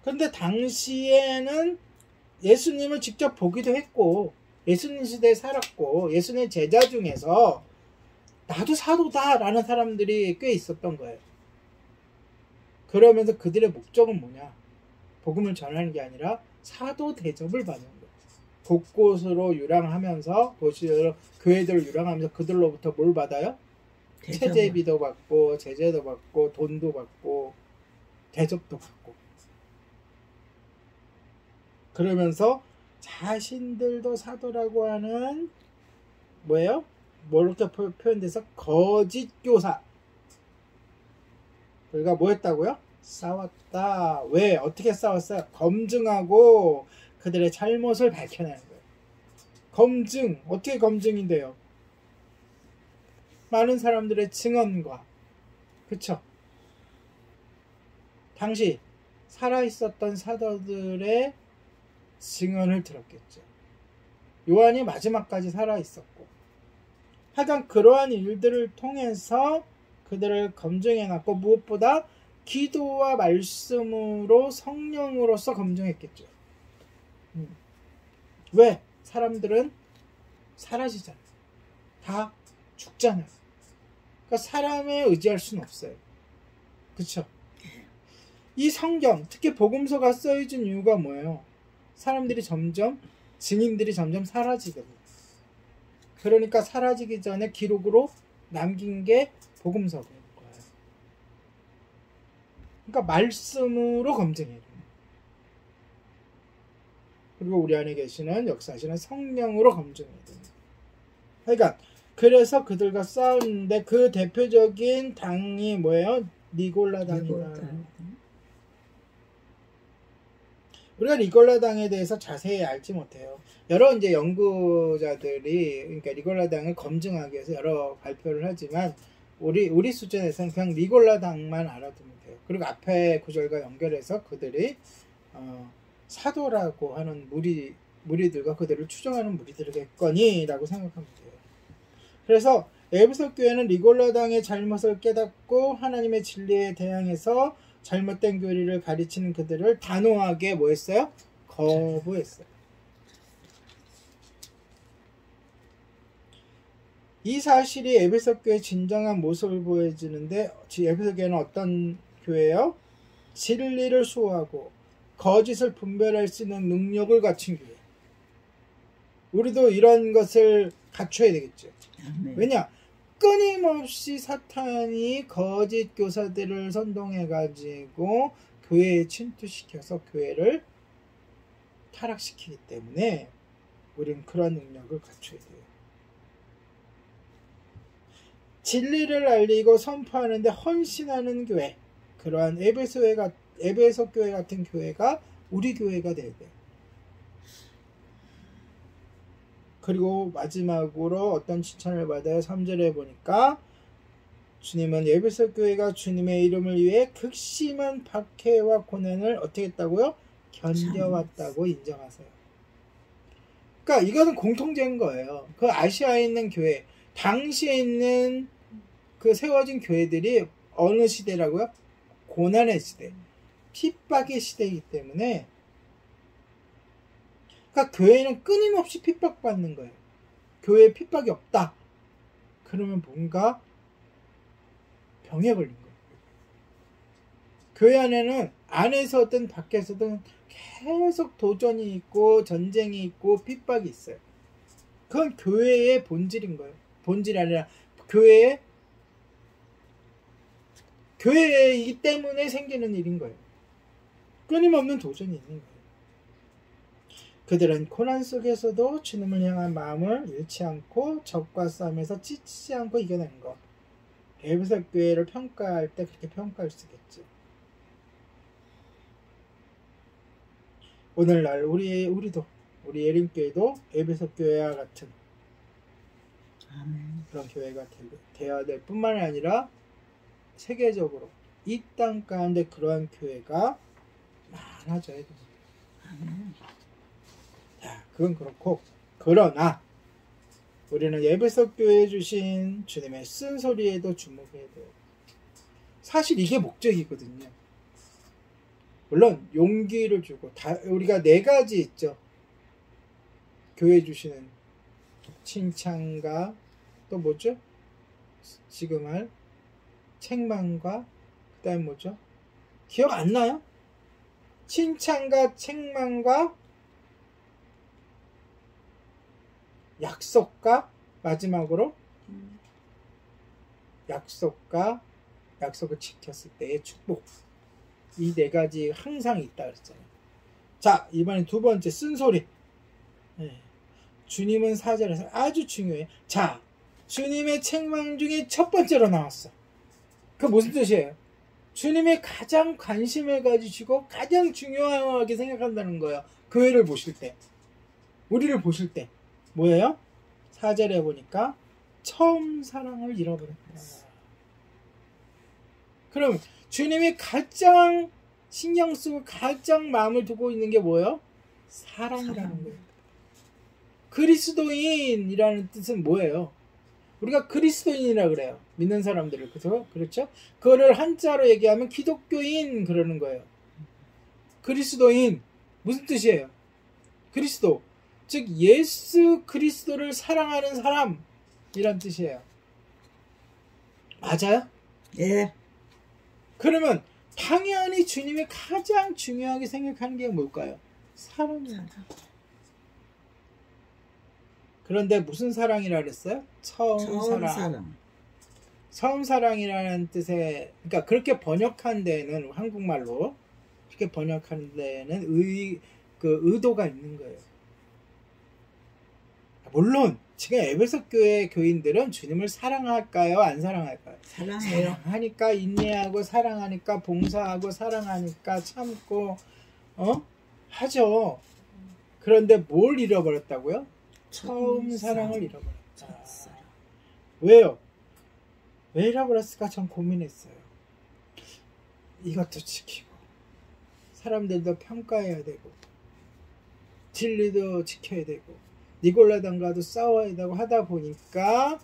그런데 당시에는 예수님을 직접 보기도 했고, 예수님 시대에 살았고, 예수님 제자 중에서 나도 사도다 라는 사람들이 꽤 있었던 거예요. 그러면서 그들의 목적은 뭐냐? 복음을 전하는 게 아니라 사도 대접을 받는 거예요. 곳곳으로 유랑하면서, 도시로 교회들을 유랑하면서 그들로부터 뭘 받아요? 체제비도 받고, 제재도 받고, 돈도 받고, 대접도 받고. 그러면서 자신들도 사도라고 하는 뭐예요? 뭐렇게 표현돼서 거짓 교사. 그러니까 뭐 했다고요? 싸웠다. 왜? 어떻게 싸웠어요? 검증하고 그들의 잘못을 밝혀내는 거예요. 검증. 어떻게 검증인데요? 많은 사람들의 증언과, 그쵸? 당시 살아있었던 사도들의 증언을 들었겠죠. 요한이 마지막까지 살아있었고, 하여간 그러한 일들을 통해서 그들을 검증해놨고, 무엇보다 기도와 말씀으로 성령으로서 검증했겠죠. 왜? 사람들은 사라지잖아요. 다 죽잖아요. 그러니까 사람에 의지할 수는 없어요. 그쵸? 이 성경, 특히 복음서가 써있는 이유가 뭐예요? 사람들이 점점, 증인들이 점점 사라지거든요. 그러니까 사라지기 전에 기록으로 남긴 게 복음서인 거예요. 그러니까 말씀으로 검증해요. 그리고 우리 안에 계시는 역사하시는 성령으로 검증해야 됩니다. 그러니까 그래서 그들과 싸우는데 그 대표적인 당이 뭐예요? 니골라당이다. 우리가 니골라당에 대해서 자세히 알지 못해요. 여러 이제 연구자들이 그러니까 니골라당을 검증하기 위해서 여러 발표를 하지만 우리 수준에서는 그냥 니골라당만 알아두면 돼요. 그리고 앞에 구절과 연결해서 그들이 사도라고 하는 무리들과 그들을 추종하는 무리들이겠거니라고 생각하면 돼요. 그래서 에베소 교회는 니골라당의 잘못을 깨닫고 하나님의 진리에 대항해서 잘못된 교리를 가르치는 그들을 단호하게 뭐 했어요? 거부했어요. 이 사실이 에베소 교회의 진정한 모습을 보여주는데, 에베소 교회는 어떤 교회예요? 진리를 수호하고 거짓을 분별할 수 있는 능력을 갖춘 교회. 우리도 이런 것을 갖춰야 되겠죠. 아멘. 왜냐? 끊임없이 사탄이 거짓 교사들을 선동해가지고 교회에 침투시켜서 교회를 타락시키기 때문에 우리는 그런 능력을 갖춰야 돼요. 진리를 알리고 선포하는데 헌신하는 교회, 그러한 에베소 교회 같은 교회가 우리 교회가 돼야 돼요. 그리고 마지막으로 어떤 칭찬을 받아요? 3절에 보니까 주님은 에베소 교회가 주님의 이름을 위해 극심한 박해와 고난을 어떻게 했다고요? 견뎌왔다고 인정하세요. 그러니까 이것은 공통된 거예요. 그 아시아에 있는 교회, 당시에 있는 그 세워진 교회들이 어느 시대라고요? 고난의 시대, 핍박의 시대이기 때문에, 그러니까 교회는 끊임없이 핍박받는 거예요. 교회에 핍박이 없다. 그러면 뭔가 병에 걸린 거예요. 교회 안에는 안에서든 밖에서든 계속 도전이 있고 전쟁이 있고 핍박이 있어요. 그건 교회의 본질인 거예요. 본질이 아니라 교회이기 때문에 생기는 일인 거예요. 끊임없는 도전이 있는 거예요. 그들은 고난 속에서도 주님을 향한 마음을 잃지 않고 적과 싸움에서 지치지 않고 이겨낸 것. 에베소 교회를 평가할 때 그렇게 평가할 수 있겠죠. 오늘날 우리도 우리 예림교회도 에베소 교회와 같은 아멘. 그런 교회가 되어야 될 뿐만 아니라 세계적으로 이 땅 가운데 그러한 교회가 많아져야 됩니다. 아멘. 자, 그건 그렇고, 그러나 우리는 에베소 교회에 주신 주님의 쓴소리에도 주목해야 돼요. 사실 이게 목적이거든요. 물론 용기를 주고 우리가 4가지 있죠. 교회 주시는 칭찬과 또 뭐죠? 지금 할 책망과 그 다음에 뭐죠? 기억 안 나요? 칭찬과 책망과 약속과 마지막으로 약속을 지켰을 때의 축복. 이 4가지 항상 있다 그랬잖아요. 자, 이번엔 2번째 쓴소리. 주님은 4절에서 아주 중요해요. 자, 주님의 책망 중에 첫 번째로 나왔어. 그 무슨 뜻이에요? 주님이 가장 관심을 가지시고 가장 중요하게 생각한다는 거예요. 교회를 보실 때, 우리를 보실 때 뭐예요? 4절에 보니까 처음 사랑을 잃어버렸다. 그럼 주님이 가장 신경 쓰고 가장 마음을 두고 있는 게 뭐예요? 사랑이라는 거예요. 그리스도인이라는 뜻은 뭐예요? 우리가 그리스도인이라 그래요. 믿는 사람들을. 그렇죠? 그거를 한자로 얘기하면 기독교인 그러는 거예요. 그리스도인 무슨 뜻이에요? 그리스도, 즉 예수 그리스도를 사랑하는 사람이란 뜻이에요. 맞아요? 예. 그러면 당연히 주님이 가장 중요하게 생각하는 게 뭘까요? 사랑이에요. 그런데 무슨 사랑이라 그랬어요? 처음 사랑. 처음 사랑이라는 뜻의, 그러니까 그렇게 번역한 데는, 한국말로 그렇게 번역한 데는 의도가 있는 거예요. 물론 지금 에베소 교회 교인들은 주님을 사랑할까요? 안 사랑할까요? 사랑해요. 사랑하니까 인내하고, 사랑하니까 봉사하고, 사랑하니까 참고 하죠. 그런데 뭘 잃어버렸다고요? 처음 사랑을 잃어버렸다. 왜요? 왜 잃어버렸을까? 전 고민했어요. 이것도 지키고, 사람들도 평가해야 되고, 진리도 지켜야 되고, 니골라당과도 싸워야 되고 하다 보니까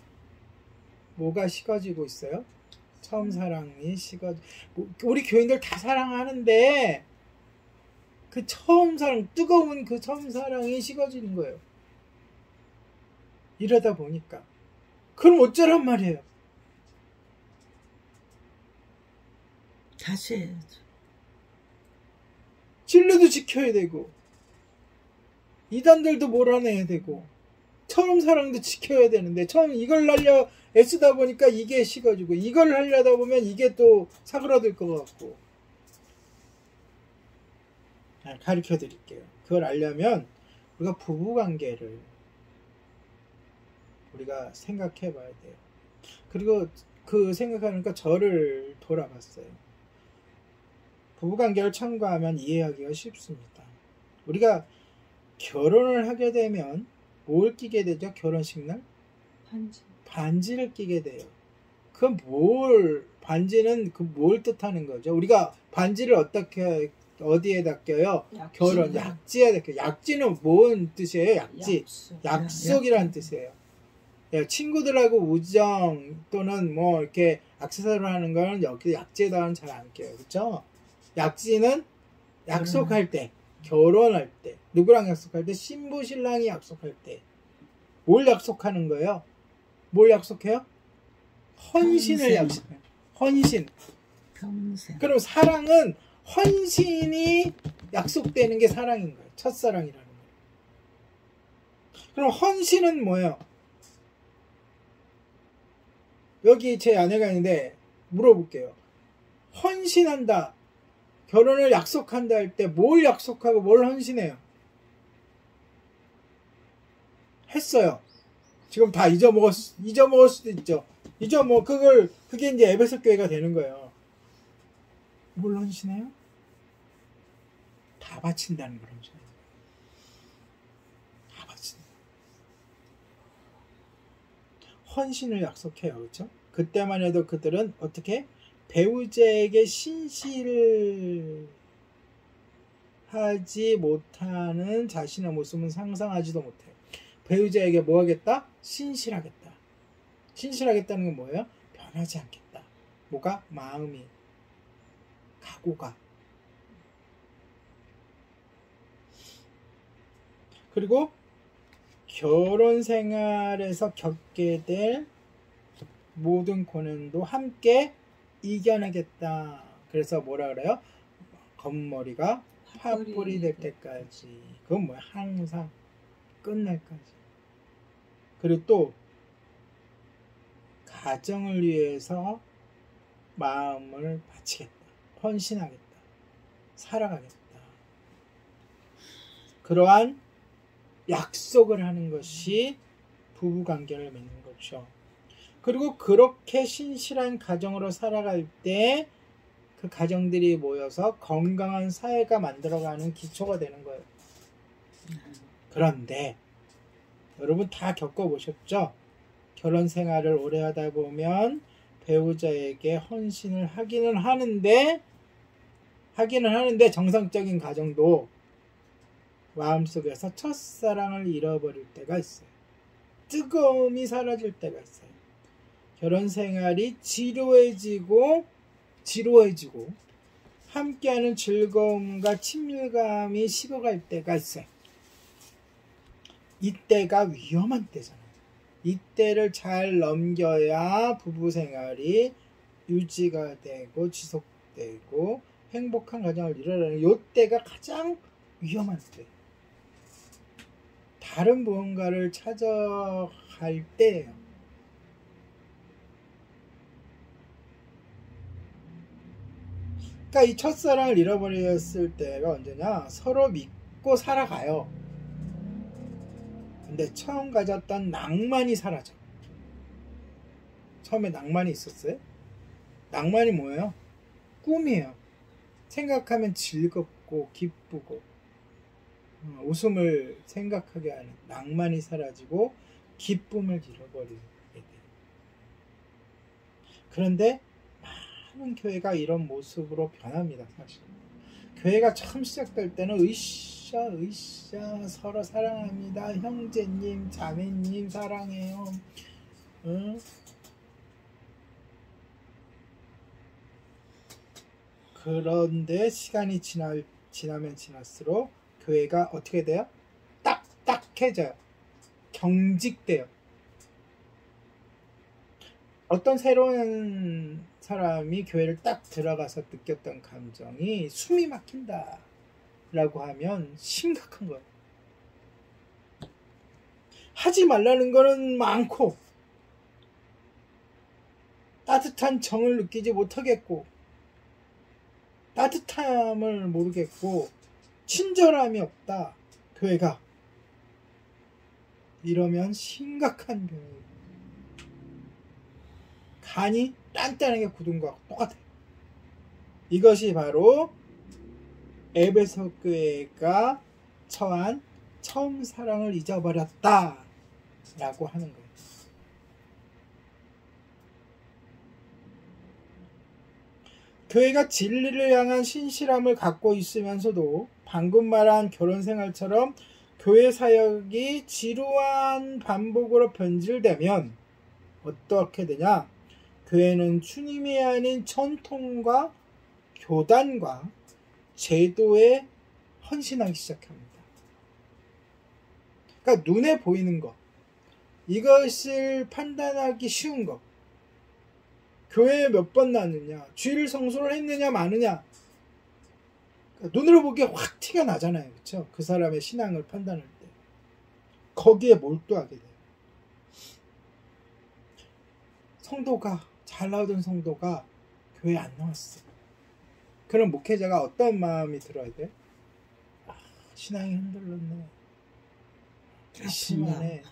뭐가 식어지고 있어요? 처음 사랑이 우리 교인들 다 사랑하는데 그 처음 사랑, 뜨거운 그 처음 사랑이 식어지는 거예요. 이러다 보니까. 그럼 어쩌란 말이에요? 다시 해야죠. 진리도 지켜야 되고, 이단들도 몰아내야 되고, 처음 사랑도 지켜야 되는데 처음 이걸 날려 애쓰다 보니까 이게 식어지고 이걸 하려다 보면 이게 또 사그라들 것 같고. 가르쳐 드릴게요. 그걸 알려면 우리가 부부관계를 우리가 생각해 봐야 돼요. 그리고 그 생각하니까 저를 돌아봤어요. 부부관계를 참고하면 이해하기가 쉽습니다. 우리가 결혼을 하게 되면 뭘 끼게 되죠? 결혼식 날? 반지. 반지를 끼게 돼요. 반지는 뭘 뜻하는 거죠? 우리가 반지를 어디에다 껴요? 약지. 결혼, 약지에다 껴요. 약지는 뭔 뜻이에요? 약지. 약속. 약속이라는 뜻이에요. 예, 친구들하고 우정 또는 뭐 이렇게 액세서리를 하는 거는 여기 약지에다가는 잘 안 껴요. 그렇죠? 약지는 약속할 때, 결혼할 때, 누구랑 약속할 때, 신부 신랑이 약속할 때 뭘 약속하는 거예요? 뭘 약속해요? 헌신을 약속해요. 헌신. 평생. 그럼 사랑은 헌신이 약속되는 게 사랑인 거예요. 첫사랑이라는 거예요. 그럼 헌신은 뭐예요? 여기 제 아내가 있는데 물어볼게요. 헌신한다. 결혼을 약속한다 할 때 뭘 약속하고 뭘 헌신해요? 했어요. 지금 다 잊어먹을 수도 있죠. 그게 이제 에베소 교회가 되는 거예요. 뭘 헌신해요? 다 바친다는 걸 헌신해요. 다 바친다. 헌신을 약속해요. 그렇죠? 그때만 해도 그들은 어떻게? 배우자에게 신실하지 못하는 자신의 모습은 상상하지도 못해요. 배우자에게 뭐 하겠다? 신실하겠다. 신실하겠다는 건 뭐예요? 변하지 않겠다. 뭐가? 마음이, 각오가. 그리고 결혼 생활에서 겪게 될 모든 고난도 함께 이겨내겠다. 그래서 뭐라 그래요? 겉머리가 팥불이 될 때까지. 그건 뭐야? 항상 끝날까지. 그리고 또 가정을 위해서 마음을 바치겠다. 헌신하겠다. 살아가겠다. 그러한 약속을 하는 것이 부부관계를 맺는 거죠. 그리고 그렇게 신실한 가정으로 살아갈 때 그 가정들이 모여서 건강한 사회가 만들어가는 기초가 되는 거예요. 그런데 여러분 다 겪어보셨죠? 결혼 생활을 오래 하다 보면 배우자에게 헌신을 하기는 하는데 정상적인 가정도 마음속에서 첫사랑을 잃어버릴 때가 있어요. 뜨거움이 사라질 때가 있어요. 결혼 생활이 지루해지고 함께하는 즐거움과 친밀감이 식어갈 때가 있어요. 이때가 위험한 때잖아요. 이때를 잘 넘겨야 부부 생활이 유지가 되고 지속되고 행복한 가정을 이루려는 이때가 가장 위험한 때. 다른 무언가를 찾아갈 때예요. 그러니까 이 첫사랑을 잃어버렸을 때가 언제냐? 서로 믿고 살아가요. 근데 처음 가졌던 낭만이 사라져. 처음에 낭만이 있었어요? 낭만이 뭐예요? 꿈이에요. 생각하면 즐겁고 기쁘고 웃음을 생각하게 하는 낭만이 사라지고 기쁨을 잃어버리게 돼요. 그런데 많은 교회가 이런 모습으로 변합니다. 사실 교회가 처음 시작될 때는 으쌰 서로 사랑합니다. 형제님 자매님 사랑해요. 그런데 시간이 지나면 지날수록 교회가 어떻게 돼요? 딱딱해져요. 경직돼요. 어떤 새로운 사람이 교회를 딱 들어가서 느꼈던 감정이 숨이 막힌다 라고 하면 심각한 거예요. 하지 말라는 거는 많고 따뜻한 정을 느끼지 못하겠고 따뜻함을 모르겠고 친절함이 없다. 교회가 이러면 심각한 병이에요. 간이 단단하게 굳은 것과 똑같아요. 이것이 바로 에베소 교회가 처한 처음 사랑을 잊어버렸다 라고 하는 거예요. 교회가 진리를 향한 신실함을 갖고 있으면서도 방금 말한 결혼생활처럼 교회 사역이 지루한 반복으로 변질되면 어떻게 되냐? 교회는 주님이 아닌 전통과 교단과 제도에 헌신하기 시작합니다. 그러니까 눈에 보이는 것, 이것을 판단하기 쉬운 것, 교회에 몇 번 나느냐, 주일 성수를 했느냐 마느냐, 그러니까 눈으로 보기에 확 티가 나잖아요. 그렇죠? 그 사람의 신앙을 판단할 때 거기에 몰두하게 돼요. 성도가 잘 나오던 성도가 교회에 안 나왔어. 그럼 목회자가 어떤 마음이 들어야 돼? 아, 신앙이 흔들렸네. 심하네.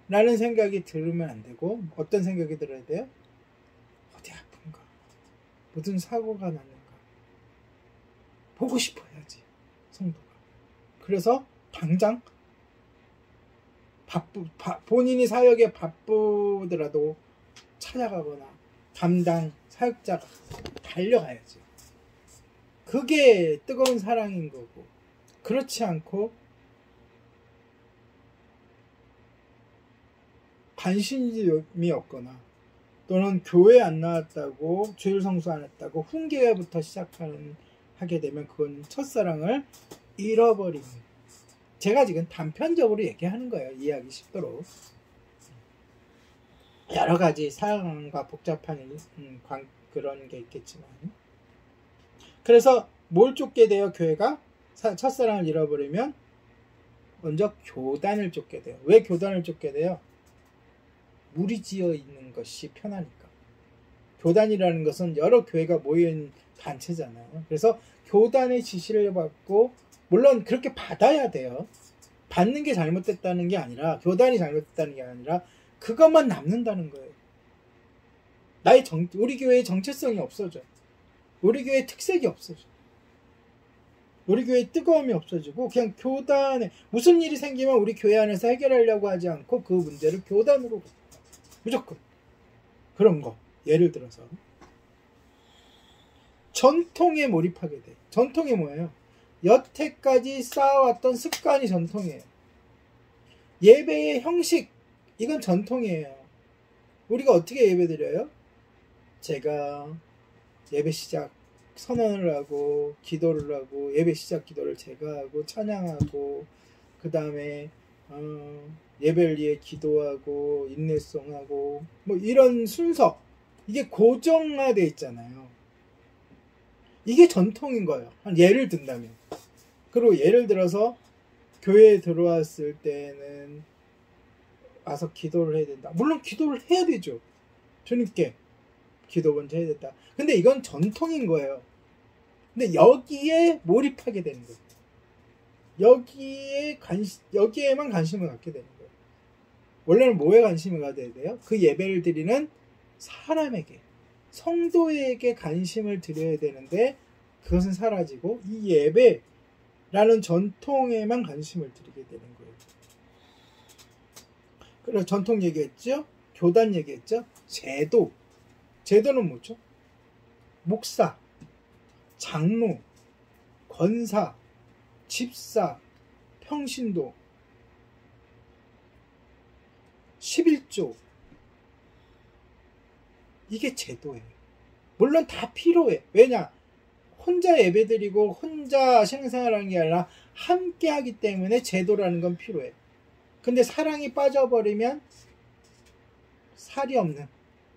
라는 생각이 들으면 안 되고 어떤 생각이 들어야 돼요? 어디 아픈가? 무슨 사고가 났는가? 보고 싶어야지 성도가. 그래서 당장 본인이 사역에 바쁘더라도 찾아가거나 담당 사역자가 달려가야지. 그게 뜨거운 사랑인 거고, 그렇지 않고 관심이 없거나 또는 교회 안 나왔다고 주일 성수 안 했다고 훈계부터 하게 되면 그건 첫사랑을 잃어버립니다. 제가 지금 단편적으로 얘기하는 거예요. 이해하기 쉽도록. 여러 가지 사랑과 복잡한 그런 게 있겠지만, 그래서 뭘 쫓게 돼요? 교회가 첫사랑을 잃어버리면 먼저 교단을 쫓게 돼요. 왜 교단을 쫓게 돼요? 무리지어 있는 것이 편하니까. 교단이라는 것은 여러 교회가 모인 단체잖아요. 그래서 교단의 지시를 받고, 물론 그렇게 받아야 돼요. 받는 게 잘못됐다는 게 아니라, 교단이 잘못됐다는 게 아니라 그것만 남는다는 거예요. 우리 교회의 정체성이 없어져. 우리 교회의 특색이 없어져. 우리 교회의 뜨거움이 없어지고 그냥 교단에 무슨 일이 생기면 우리 교회 안에서 해결하려고 하지 않고 그 문제를 교단으로 무조건 그런 거. 예를 들어서 전통에 몰입하게 돼. 전통이 뭐예요? 여태까지 쌓아왔던 습관이 전통이에요. 예배의 형식, 이건 전통이에요. 우리가 어떻게 예배 드려요? 제가 예배 시작 선언을 하고 기도를 하고 예배 시작 기도를 제가 하고 찬양하고 그 다음에 예배를 위해 기도하고 인내송하고 뭐 이런 순서, 이게 고정화되어 있잖아요. 이게 전통인 거예요. 한 예를 든다면. 그리고 예를 들어서 교회에 들어왔을 때는 와서 기도를 해야 된다. 물론 기도를 해야 되죠. 주님께 기도 먼저 해야 된다. 근데 이건 전통인 거예요. 근데 여기에 몰입하게 되는 거예요. 여기에만 관심을 갖게 되는 거예요. 원래는 뭐에 관심을 가져야 돼요? 그 예배를 드리는 사람에게, 성도에게 관심을 드려야 되는데 그것은 사라지고 이 예배라는 전통에만 관심을 드리게 되는 거예요. 그래서 전통 얘기했죠? 교단 얘기했죠? 제도는 뭐죠? 목사, 장로, 권사, 집사, 평신도, 11조, 이게 제도예요. 물론 다 필요해. 왜냐? 혼자 예배드리고 혼자 신앙생활하는 게 아니라 함께 하기 때문에 제도라는 건 필요해. 근데 사랑이 빠져버리면 살이 없는,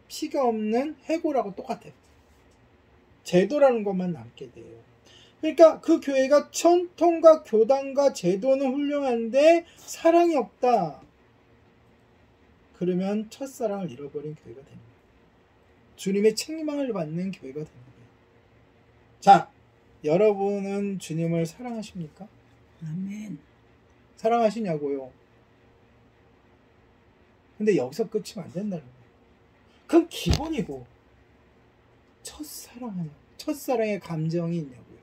피가 없는 해골하고 똑같아요. 제도라는 것만 남게 돼요. 그러니까 그 교회가 전통과 교단과 제도는 훌륭한데 사랑이 없다. 그러면 첫사랑을 잃어버린 교회가 되는 거예요. 주님의 책망을 받는 교회가 되는 거예요. 자, 여러분은 주님을 사랑하십니까? 아멘. 사랑하시냐고요? 근데 여기서 끝이면 안 된다는 거예요. 그건 기본이고, 첫사랑의 감정이 있냐고요?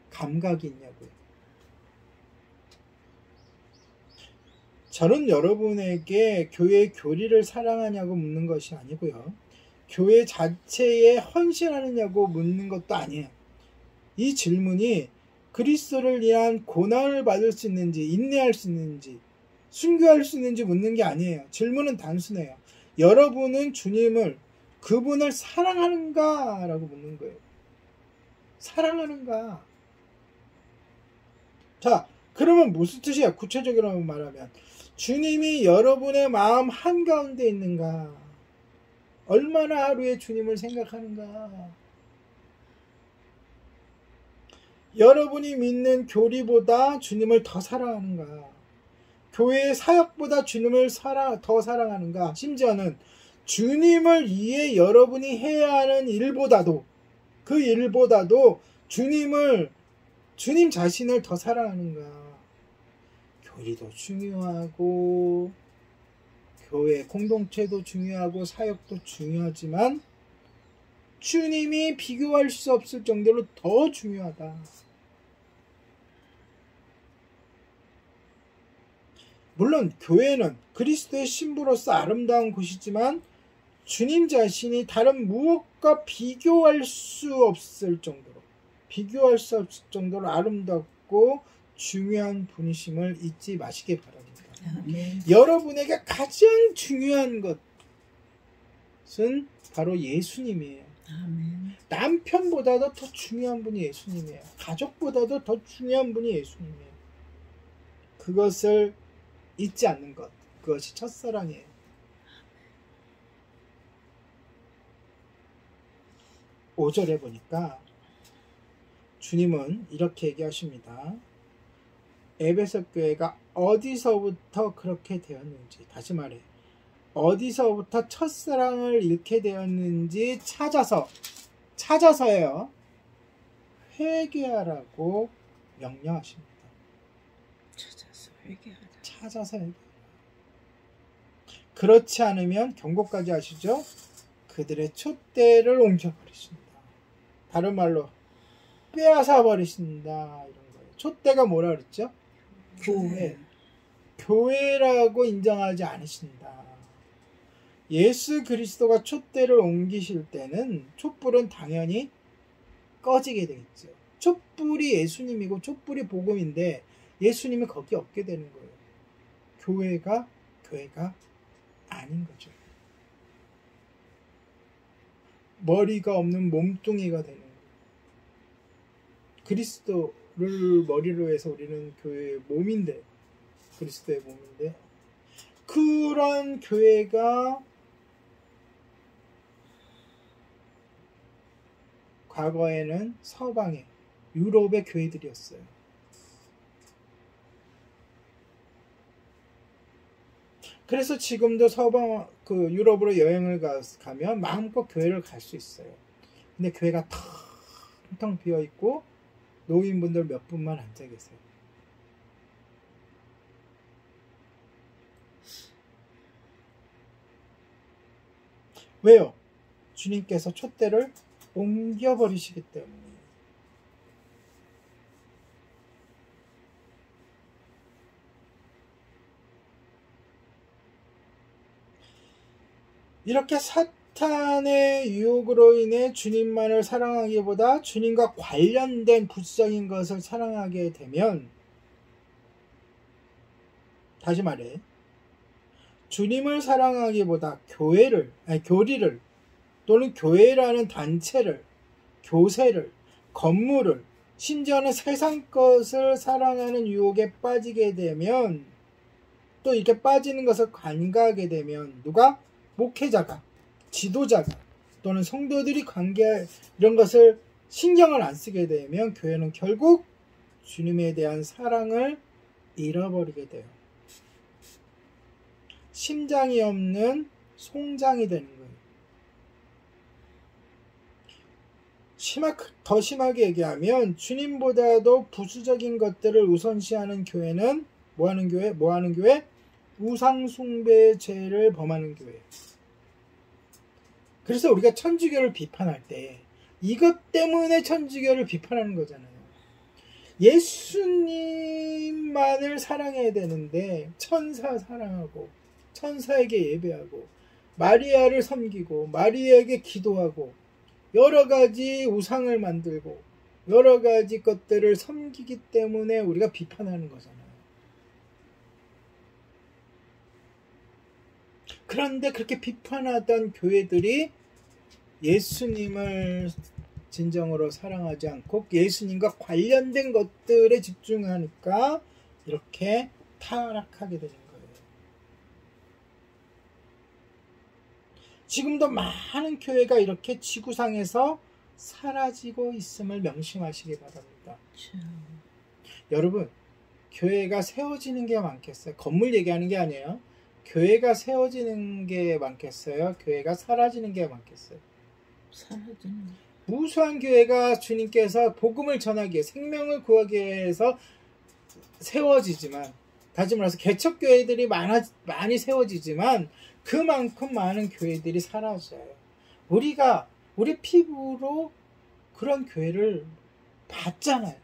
감각이 있냐고요? 저는 여러분에게 교회 교리를 사랑하냐고 묻는 것이 아니고요. 교회 자체에 헌신하느냐고 묻는 것도 아니에요. 이 질문이 그리스도를 위한 고난을 받을 수 있는지, 인내할 수 있는지, 순교할 수 있는지 묻는 게 아니에요. 질문은 단순해요. 여러분은 주님을, 그분을 사랑하는가? 라고 묻는 거예요. 사랑하는가? 자, 그러면 무슨 뜻이야? 구체적으로 말하면 주님이 여러분의 마음 한가운데 있는가? 얼마나 하루에 주님을 생각하는가? 여러분이 믿는 교리보다 주님을 더 사랑하는가? 교회의 사역보다 주님을 더 사랑하는가? 심지어는 주님을 위해 여러분이 해야 하는 일보다도, 그 일보다도 주님 자신을 더 사랑하는가? 교리도 중요하고, 교회 공동체도 중요하고, 사역도 중요하지만, 주님이 비교할 수 없을 정도로 더 중요하다. 물론 교회는 그리스도의 신부로서 아름다운 곳이지만 주님 자신이 다른 무엇과 비교할 수 없을 정도로 아름답고 중요한 분이심을 잊지 마시기 바랍니다. 아멘. 여러분에게 가장 중요한 것은 바로 예수님이에요. 아멘. 남편보다도 더 중요한 분이 예수님이에요. 가족보다도 더 중요한 분이 예수님이에요. 그것을 잊지 않는 것, 그것이 첫사랑이에요. 오 절에 보니까 주님은 이렇게 얘기하십니다. 에베소 교회가 어디서부터 그렇게 되었는지, 다시 말해 어디서부터 첫사랑을 잃게 되었는지 찾아서요, 회개하라고 명령하십니다. 찾아서 회개하라. 그렇지 않으면 경고까지 하시죠. 그들의 촛대를 옮겨버리신다. 다른 말로 빼앗아 버리신다, 이런 거예요. 촛대가 뭐라 그랬죠? 교회라고 인정하지 않으신다. 예수 그리스도가 촛대를 옮기실 때는 촛불은 당연히 꺼지게 되겠죠. 촛불이 예수님이고 촛불이 복음인데 예수님이 거기 없게 되는 거예요. 교회가 아닌 거죠. 머리가 없는 몸뚱이가 되는 거예요. 그리스도를 머리로 해서 우리는 교회의 몸인데, 그리스도의 몸인데, 그런 교회가 과거에는 서방의 유럽의 교회들이었어요. 그래서 지금도 유럽으로 여행을 가면 마음껏 교회를 갈 수 있어요. 근데 교회가 텅텅 비어 있고 노인분들 몇 분만 앉아 계세요. 왜요? 주님께서 촛대를 옮겨버리시기 때문에. 이렇게 사탄의 유혹으로 인해 주님만을 사랑하기보다 주님과 관련된 부수적인 것을 사랑하게 되면, 다시 말해 주님을 사랑하기보다 교리를 또는 교회라는 단체를, 교세를, 건물을, 심지어는 세상 것을 사랑하는 유혹에 빠지게 되면, 또 이렇게 빠지는 것을 간과하게 되면, 누가? 목회자가, 지도자가, 또는 성도들이 이런 것을 신경을 안 쓰게 되면 교회는 결국 주님에 대한 사랑을 잃어버리게 돼요. 심장이 없는 송장이 되는 거예요. 더 심하게 얘기하면 주님보다도 부수적인 것들을 우선시하는 교회는 뭐 하는 교회? 우상숭배의 죄를 범하는 교회. 그래서 우리가 천주교를 비판할 때 이것 때문에 천주교를 비판하는 거잖아요. 예수님만을 사랑해야 되는데 천사 사랑하고 천사에게 예배하고 마리아를 섬기고 마리아에게 기도하고 여러 가지 우상을 만들고 여러 가지 것들을 섬기기 때문에 우리가 비판하는 거잖아요. 그런데 그렇게 비판하던 교회들이 예수님을 진정으로 사랑하지 않고 예수님과 관련된 것들에 집중하니까 이렇게 타락하게 되는 거예요. 지금도 많은 교회가 이렇게 지구상에서 사라지고 있음을 명심하시기 바랍니다. 여러분, 교회가 세워지는 게 많겠어요? 건물 얘기하는 게 아니에요. 교회가 세워지는 게 많겠어요? 교회가 사라지는 게 많겠어요? 사라지는. 무수한 교회가 주님께서 복음을 전하기 위해 생명을 구하기 위해서 세워지지만, 다시 말해서 개척교회들이 많이 세워지지만 그만큼 많은 교회들이 사라져요. 우리가 우리 피부로 그런 교회를 봤잖아요.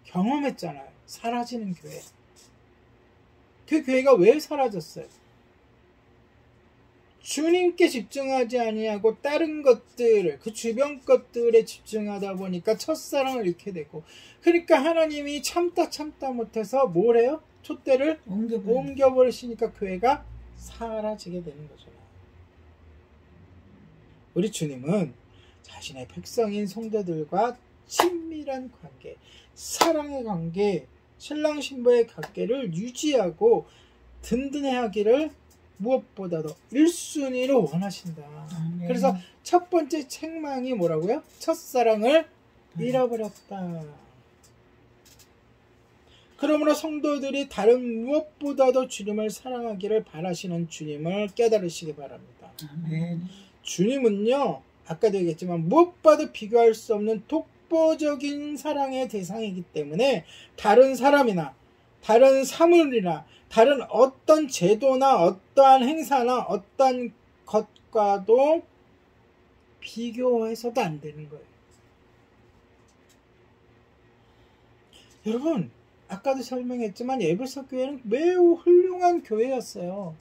경험했잖아요. 사라지는 교회. 그 교회가 왜 사라졌어요? 주님께 집중하지 아니하고 다른 것들, 그 주변 것들에 집중하다 보니까 첫사랑을 잃게 되고, 그러니까 하나님이 참다 못해서 뭘 해요? 촛대를 옮겨버리시니까 교회가 사라지게 되는 거잖아요. 우리 주님은 자신의 백성인 성도들과 친밀한 관계, 사랑의 관계, 신랑 신부의 관계를 유지하고 든든해하기를 무엇보다도 1순위로 원하신다. 아멘. 그래서 첫 번째 책망이 뭐라고요? 첫사랑을 잃어버렸다. 그러므로 성도들이 다른 무엇보다도 주님을 사랑하기를 바라시는 주님을 깨달으시기 바랍니다. 아멘. 주님은요, 아까도 얘기했지만 무엇과도 비교할 수 없는 독보적인 사랑의 대상이기 때문에 다른 사람이나 다른 사물이나 다른 어떤 제도나 어떠한 행사나 어떤 것과도 비교해서도 안 되는 거예요. 여러분, 아까도 설명했지만 에베소 교회는 매우 훌륭한 교회였어요.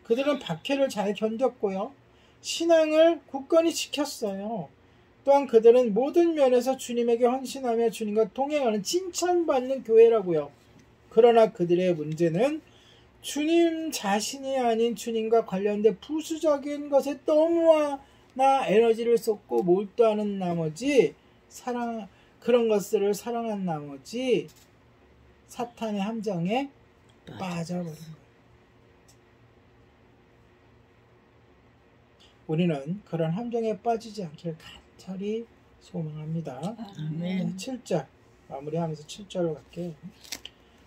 그들은 박해를 잘 견뎠고요. 신앙을 굳건히 지켰어요. 또한 그들은 모든 면에서 주님에게 헌신하며 주님과 동행하는 칭찬받는 교회라고요. 그러나 그들의 문제는 주님 자신이 아닌 주님과 관련된 부수적인 것에 너무나 에너지를 쏟고 몰두하는 나머지 그런 것들을 사랑한 나머지 사탄의 함정에 빠져버린 거예요. 우리는 그런 함정에 빠지지 않기를 간절히 소망합니다. 아멘. 7절 마무리하면서 7절로 갈게요.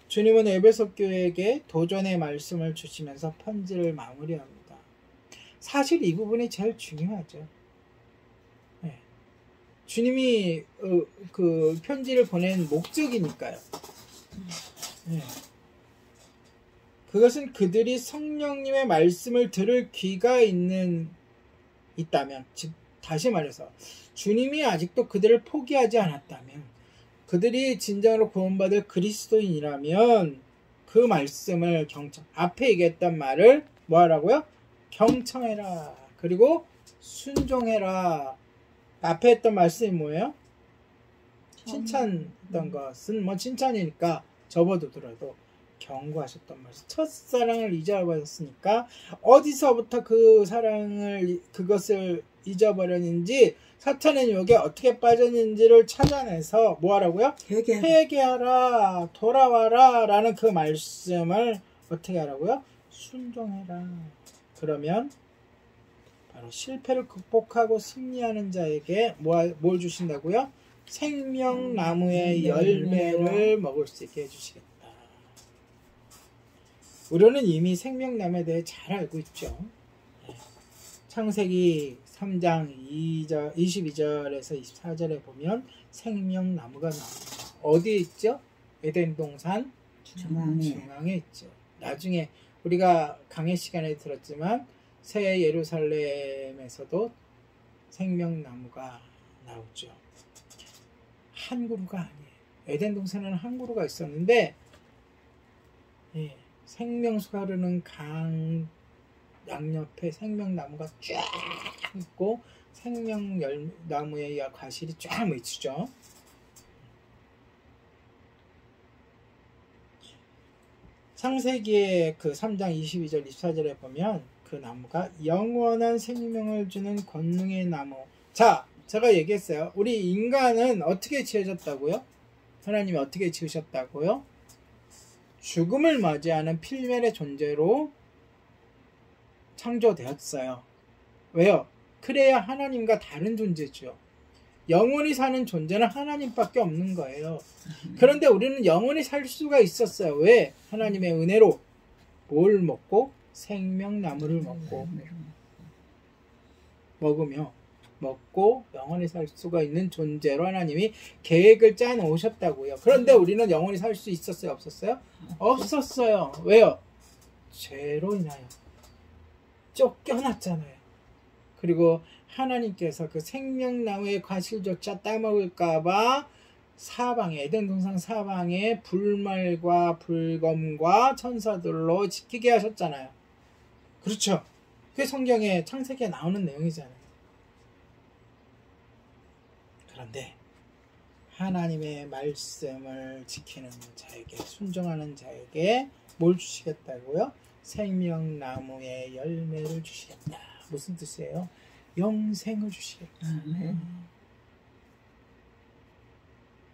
주님은 에베소 교회에게 도전의 말씀을 주시면서 편지를 마무리합니다. 사실 이 부분이 제일 중요하죠. 네. 주님이 그 편지를 보낸 목적이니까요. 네. 그것은 그들이 성령님의 말씀을 들을 귀가 있다면, 즉 다시 말해서 주님이 아직도 그들을 포기하지 않았다면, 그들이 진정으로 구원받을 그리스도인이라면 그 말씀을 앞에 얘기했던 말을 뭐 하라고요? 경청해라. 그리고 순종해라. 앞에 했던 말씀이 뭐예요? 칭찬했던 것은 뭐 칭찬이니까 접어두더라도 경고하셨던 말씀. 첫사랑을 잊어버렸으니까 어디서부터 그것을 잊어버렸는지, 사탄의 유혹에 어떻게 빠졌는지를 찾아내서 뭐 하라고요? 회개하라, 돌아와라 라는 그 말씀을 어떻게 하라고요? 순종해라. 그러면 바로 실패를 극복하고 승리하는 자에게 뭘 주신다고요? 생명나무의 열매를 먹을 수 있게 해주시겠다. 우리는 이미 생명나무에 대해 잘 알고 있죠. 창세기 3장 22절에서 24절에 보면 생명나무가 나옵니다. 어디에 있죠? 에덴 동산 중앙에 있죠. 나중에 우리가 강의 시간에 들었지만 새 예루살렘에서도 생명나무가 나오죠. 한 그루가 아니에요. 에덴 동산에는 한 그루가 있었는데 생명수가 흐르는 강 양옆에 생명나무가 쫙 있고 생명나무의 과실이 쫙 맺히죠. 창세기의 그 3장 22절 24절에 보면 그 나무가 영원한 생명을 주는 권능의 나무. 자, 제가 얘기했어요. 우리 인간은 어떻게 지어졌다고요? 하나님이 어떻게 지으셨다고요? 죽음을 맞이하는 필멸의 존재로 창조되었어요. 왜요? 그래야 하나님과 다른 존재죠. 영원히 사는 존재는 하나님밖에 없는 거예요. 그런데 우리는 영원히 살 수가 있었어요. 왜? 하나님의 은혜로. 뭘 먹고? 생명나무를 먹고 영원히 살 수가 있는 존재로 하나님이 계획을 짜 놓으셨다고요. 그런데 우리는 영원히 살 수 있었어요? 없었어요? 없었어요. 왜요? 죄로 인하여 쫓겨났잖아요. 그리고 하나님께서 그 생명나무의 과실조차 따먹을까봐 사방에, 에덴 동산 사방에 불말과 불검과 천사들로 지키게 하셨잖아요. 그렇죠? 그게 성경에 창세기에 나오는 내용이잖아요. 그런데 하나님의 말씀을 지키는 자에게, 순종하는 자에게 뭘 주시겠다고요? 생명나무의 열매를 주시겠다. 무슨 뜻이에요? 영생을 주시겠다.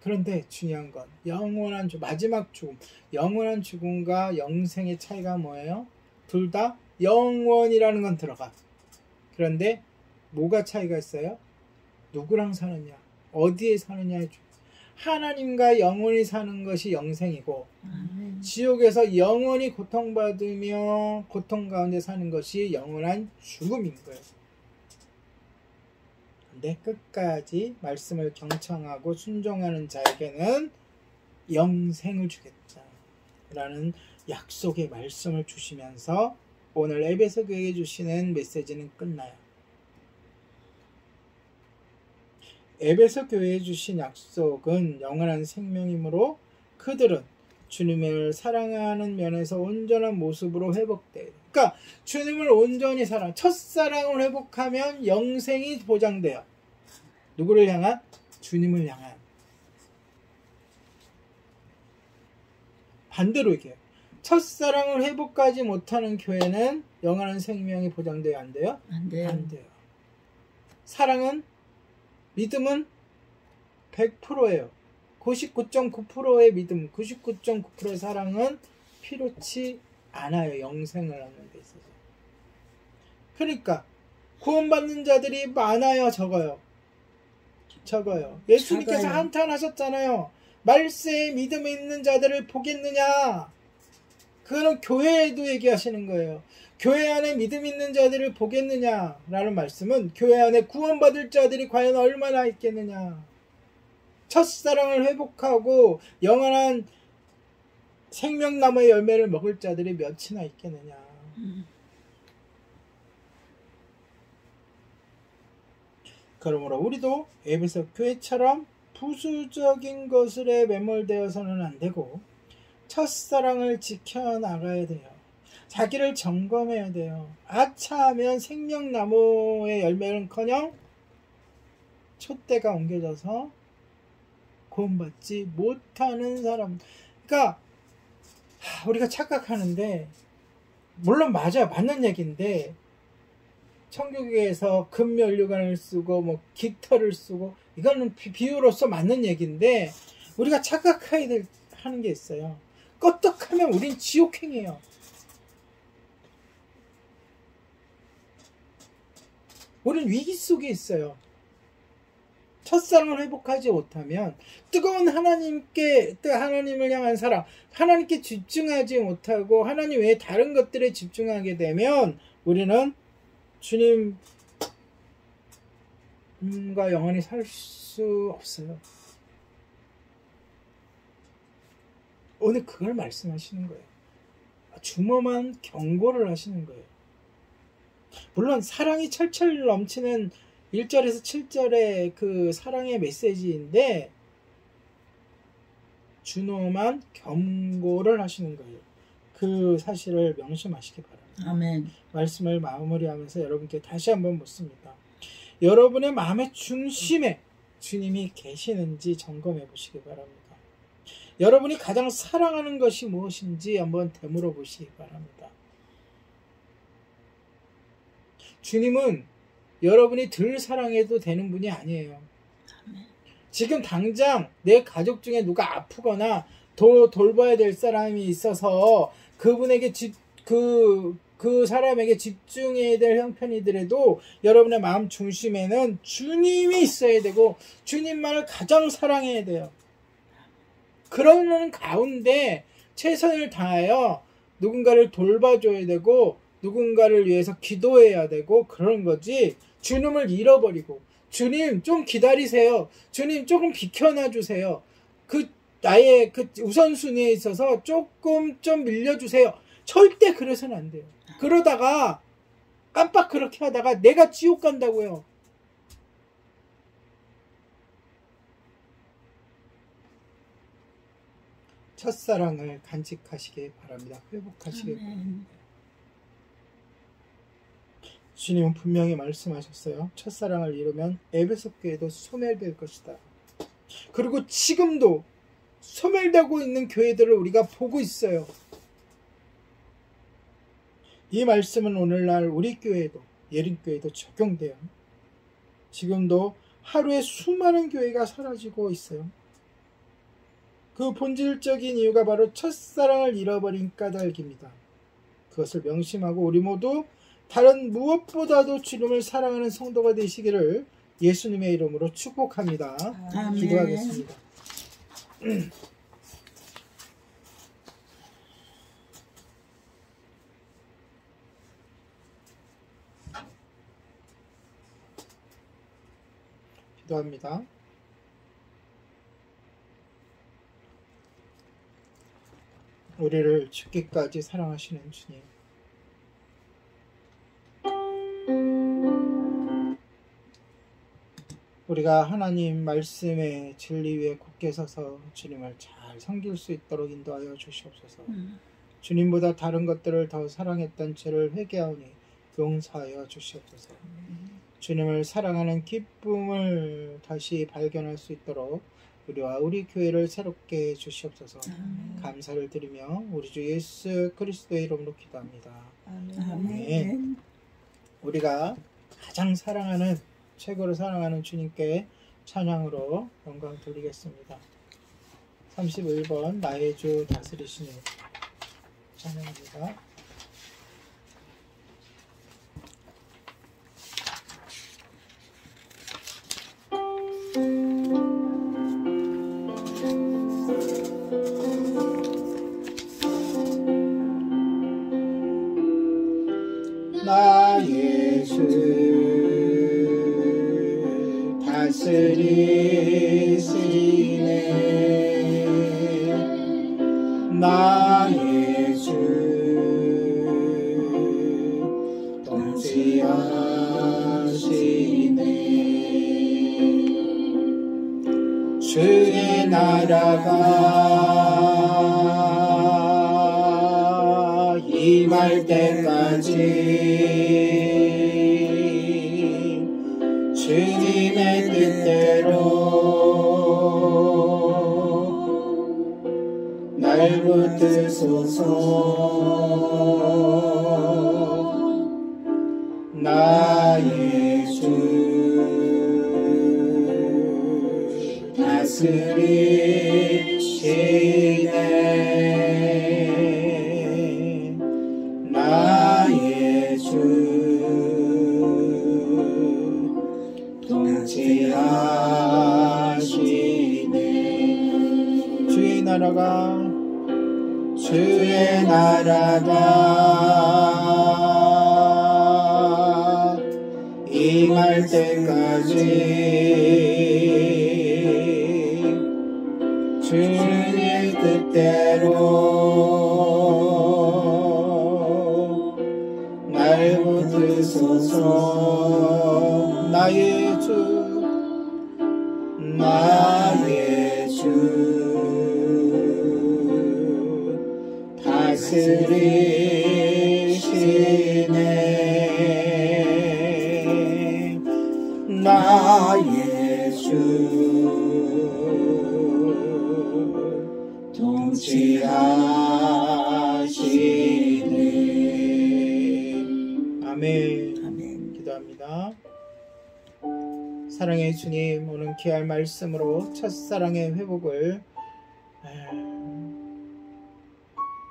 그런데 중요한 건 영원한 마지막 죽음, 영원한 죽음과 영생의 차이가 뭐예요? 둘 다 영원이라는 건 들어가. 그런데 뭐가 차이가 있어요? 누구랑 사느냐, 어디에 사느냐에 하나님과 영원히 사는 것이 영생이고 지옥에서 영원히 고통받으며 고통 가운데 사는 것이 영원한 죽음인 거예요. 근데 끝까지 말씀을 경청하고 순종하는 자에게는 영생을 주겠다 라는 약속의 말씀을 주시면서 오늘 에베소 교회에 주시는 메시지는 끝나요. 에베소 교회에 주신 약속은 영원한 생명이므로 그들은 주님을 사랑하는 면에서 온전한 모습으로 회복돼요. 그러니까 주님을 온전히 첫사랑을 회복하면 영생이 보장돼요. 누구를 향한? 주님을 향한. 반대로 얘기해요. 첫사랑을 회복하지 못하는 교회는 영원한 생명이 보장돼요? 안 돼요? 안 돼요. 안 돼요. 사랑은, 믿음은 100%예요. 99.9%의 믿음, 99.9%의 사랑은 필요치 않아요. 영생을 얻는 데 있어서. 그러니까 구원받는 자들이 많아요? 적어요? 적어요. 예수님께서 적어요. 한탄하셨잖아요. 말세에 믿음이 있는 자들을 보겠느냐? 그거는 교회에도 얘기하시는 거예요. 교회 안에 믿음 있는 자들을 보겠느냐? 라는 말씀은 교회 안에 구원받을 자들이 과연 얼마나 있겠느냐? 첫사랑을 회복하고 영원한 생명나무의 열매를 먹을 자들이 몇이나 있겠느냐? 그러므로 우리도 에베소 교회처럼 부수적인 것에 매몰되어서는 안 되고 첫사랑을 지켜나가야 돼요. 자기를 점검해야 돼요. 아차하면 생명나무의 열매는커녕 촛대가 옮겨져서 구원받지 못하는 사람. 그러니까 우리가 착각하는데, 물론 맞아요. 맞는 얘기인데 천국에서 금면류관을 쓰고 뭐 깃털을 쓰고 이거는 비유로서 맞는 얘기인데 우리가 착각해야 하는 게 있어요. 껐떡하면 우린 지옥행이에요. 우린 위기 속에 있어요. 첫사랑을 회복하지 못하면 뜨거운 하나님을 향한 사랑, 하나님께 집중하지 못하고 하나님 외에 다른 것들에 집중하게 되면 우리는 주님과 영원히 살 수 없어요. 오늘 그걸 말씀하시는 거예요. 중엄한 경고를 하시는 거예요. 물론 사랑이 철철 넘치는 1절에서 7절의 그 사랑의 메시지인데 준엄한 경고를 하시는 거예요. 그 사실을 명심하시기 바랍니다. 아멘. 말씀을 마무리하면서 여러분께 다시 한번 묻습니다. 여러분의 마음의 중심에 주님이 계시는지 점검해 보시기 바랍니다. 여러분이 가장 사랑하는 것이 무엇인지 한번 되물어 보시기 바랍니다. 주님은 여러분이 덜 사랑해도 되는 분이 아니에요. 지금 당장 내 가족 중에 누가 아프거나 더 돌봐야 될 사람이 있어서 그분에게 그 사람에게 집중해야 될 형편이더라도 여러분의 마음 중심에는 주님이 있어야 되고 주님만을 가장 사랑해야 돼요. 그러는 가운데 최선을 다하여 누군가를 돌봐줘야 되고 누군가를 위해서 기도해야 되고 그런 거지. 주님을 잃어버리고 주님 좀 기다리세요. 주님 조금 비켜놔 주세요. 나의 우선순위에 있어서 조금 좀 밀려주세요. 절대 그래서는 안 돼요. 그러다가 깜빡 그렇게 하다가 내가 지옥 간다고요. 첫사랑을 간직하시기 바랍니다. 회복하시기 바랍니다. 주님은 분명히 말씀하셨어요. 첫사랑을 잃으면 에베소 교회도 소멸될 것이다. 그리고 지금도 소멸되고 있는 교회들을 우리가 보고 있어요. 이 말씀은 오늘날 우리 교회도 예림교회도 적용돼요. 지금도 하루에 수많은 교회가 사라지고 있어요. 그 본질적인 이유가 바로 첫사랑을 잃어버린 까닭입니다. 그것을 명심하고 우리 모두 다른 무엇보다도 주님을 사랑하는 성도가 되시기를 예수님의 이름으로 축복합니다. 아멘. 기도하겠습니다. 기도합니다. 우리를 죽기까지 사랑하시는 주님, 우리가 하나님 말씀의 진리 위에 굳게 서서 주님을 잘 섬길 수 있도록 인도하여 주시옵소서. 주님보다 다른 것들을 더 사랑했던 죄를 회개하오니 용서하여 주시옵소서. 주님을 사랑하는 기쁨을 다시 발견할 수 있도록 우리와 우리 교회를 새롭게 해주시옵소서. 감사를 드리며 우리 주 예수 그리스도의 이름으로 기도합니다. 아멘. 우리가 가장 사랑하는, 최고로 사랑하는 주님께 찬양으로 영광 돌리겠습니다. 31번 나의 주 다스리시는 찬양입니다. 나의 주 다스리시네. 나의 주 통치하시네. 주의 나라가 임할 때까지 주님의 뜻대로 날 붙드소서. 나의 주 다스리시네. 나의 주 통치하시네. 나라가 주의 나라가 임할 때까지 주의 뜻대로 날 붙드소서. 나의 주 다스리시네. 나의 주 통치하시네. 아멘. 아멘. 기도합니다. 사랑의 주님, 오늘 귀할 말씀으로 첫사랑의 회복을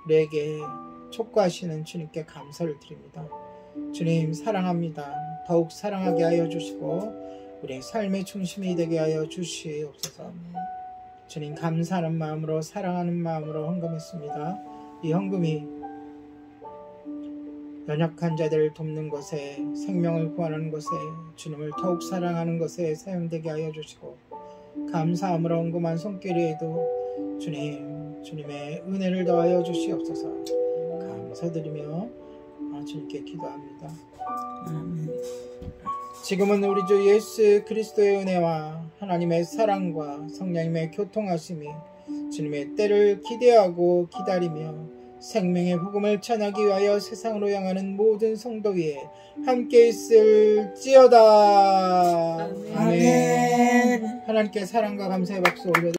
우리에게 촉구하시는 주님께 감사를 드립니다. 주님 사랑합니다. 더욱 사랑하게 하여 주시고 우리의 삶의 중심이 되게 하여 주시옵소서. 주님 감사하는 마음으로 사랑하는 마음으로 헌금했습니다. 이 헌금이 연약한 자들을 돕는 것에, 생명을 구하는 것에, 주님을 더욱 사랑하는 것에 사용되게 하여 주시고, 감사함으로 헌금한 손길에도 주님의 은혜를 더하여 주시옵소서. 감사드리며 주님께 기도합니다. 아멘. 지금은 우리 주 예수 그리스도의 은혜와 하나님의 사랑과 성령님의 교통하심이 주님의 때를 기대하고 기다리며 생명의 복음을 전하기 위하여 세상으로 향하는 모든 성도 위에 함께 있을지어다. 아멘. 하나님께 사랑과 감사의 박수 올려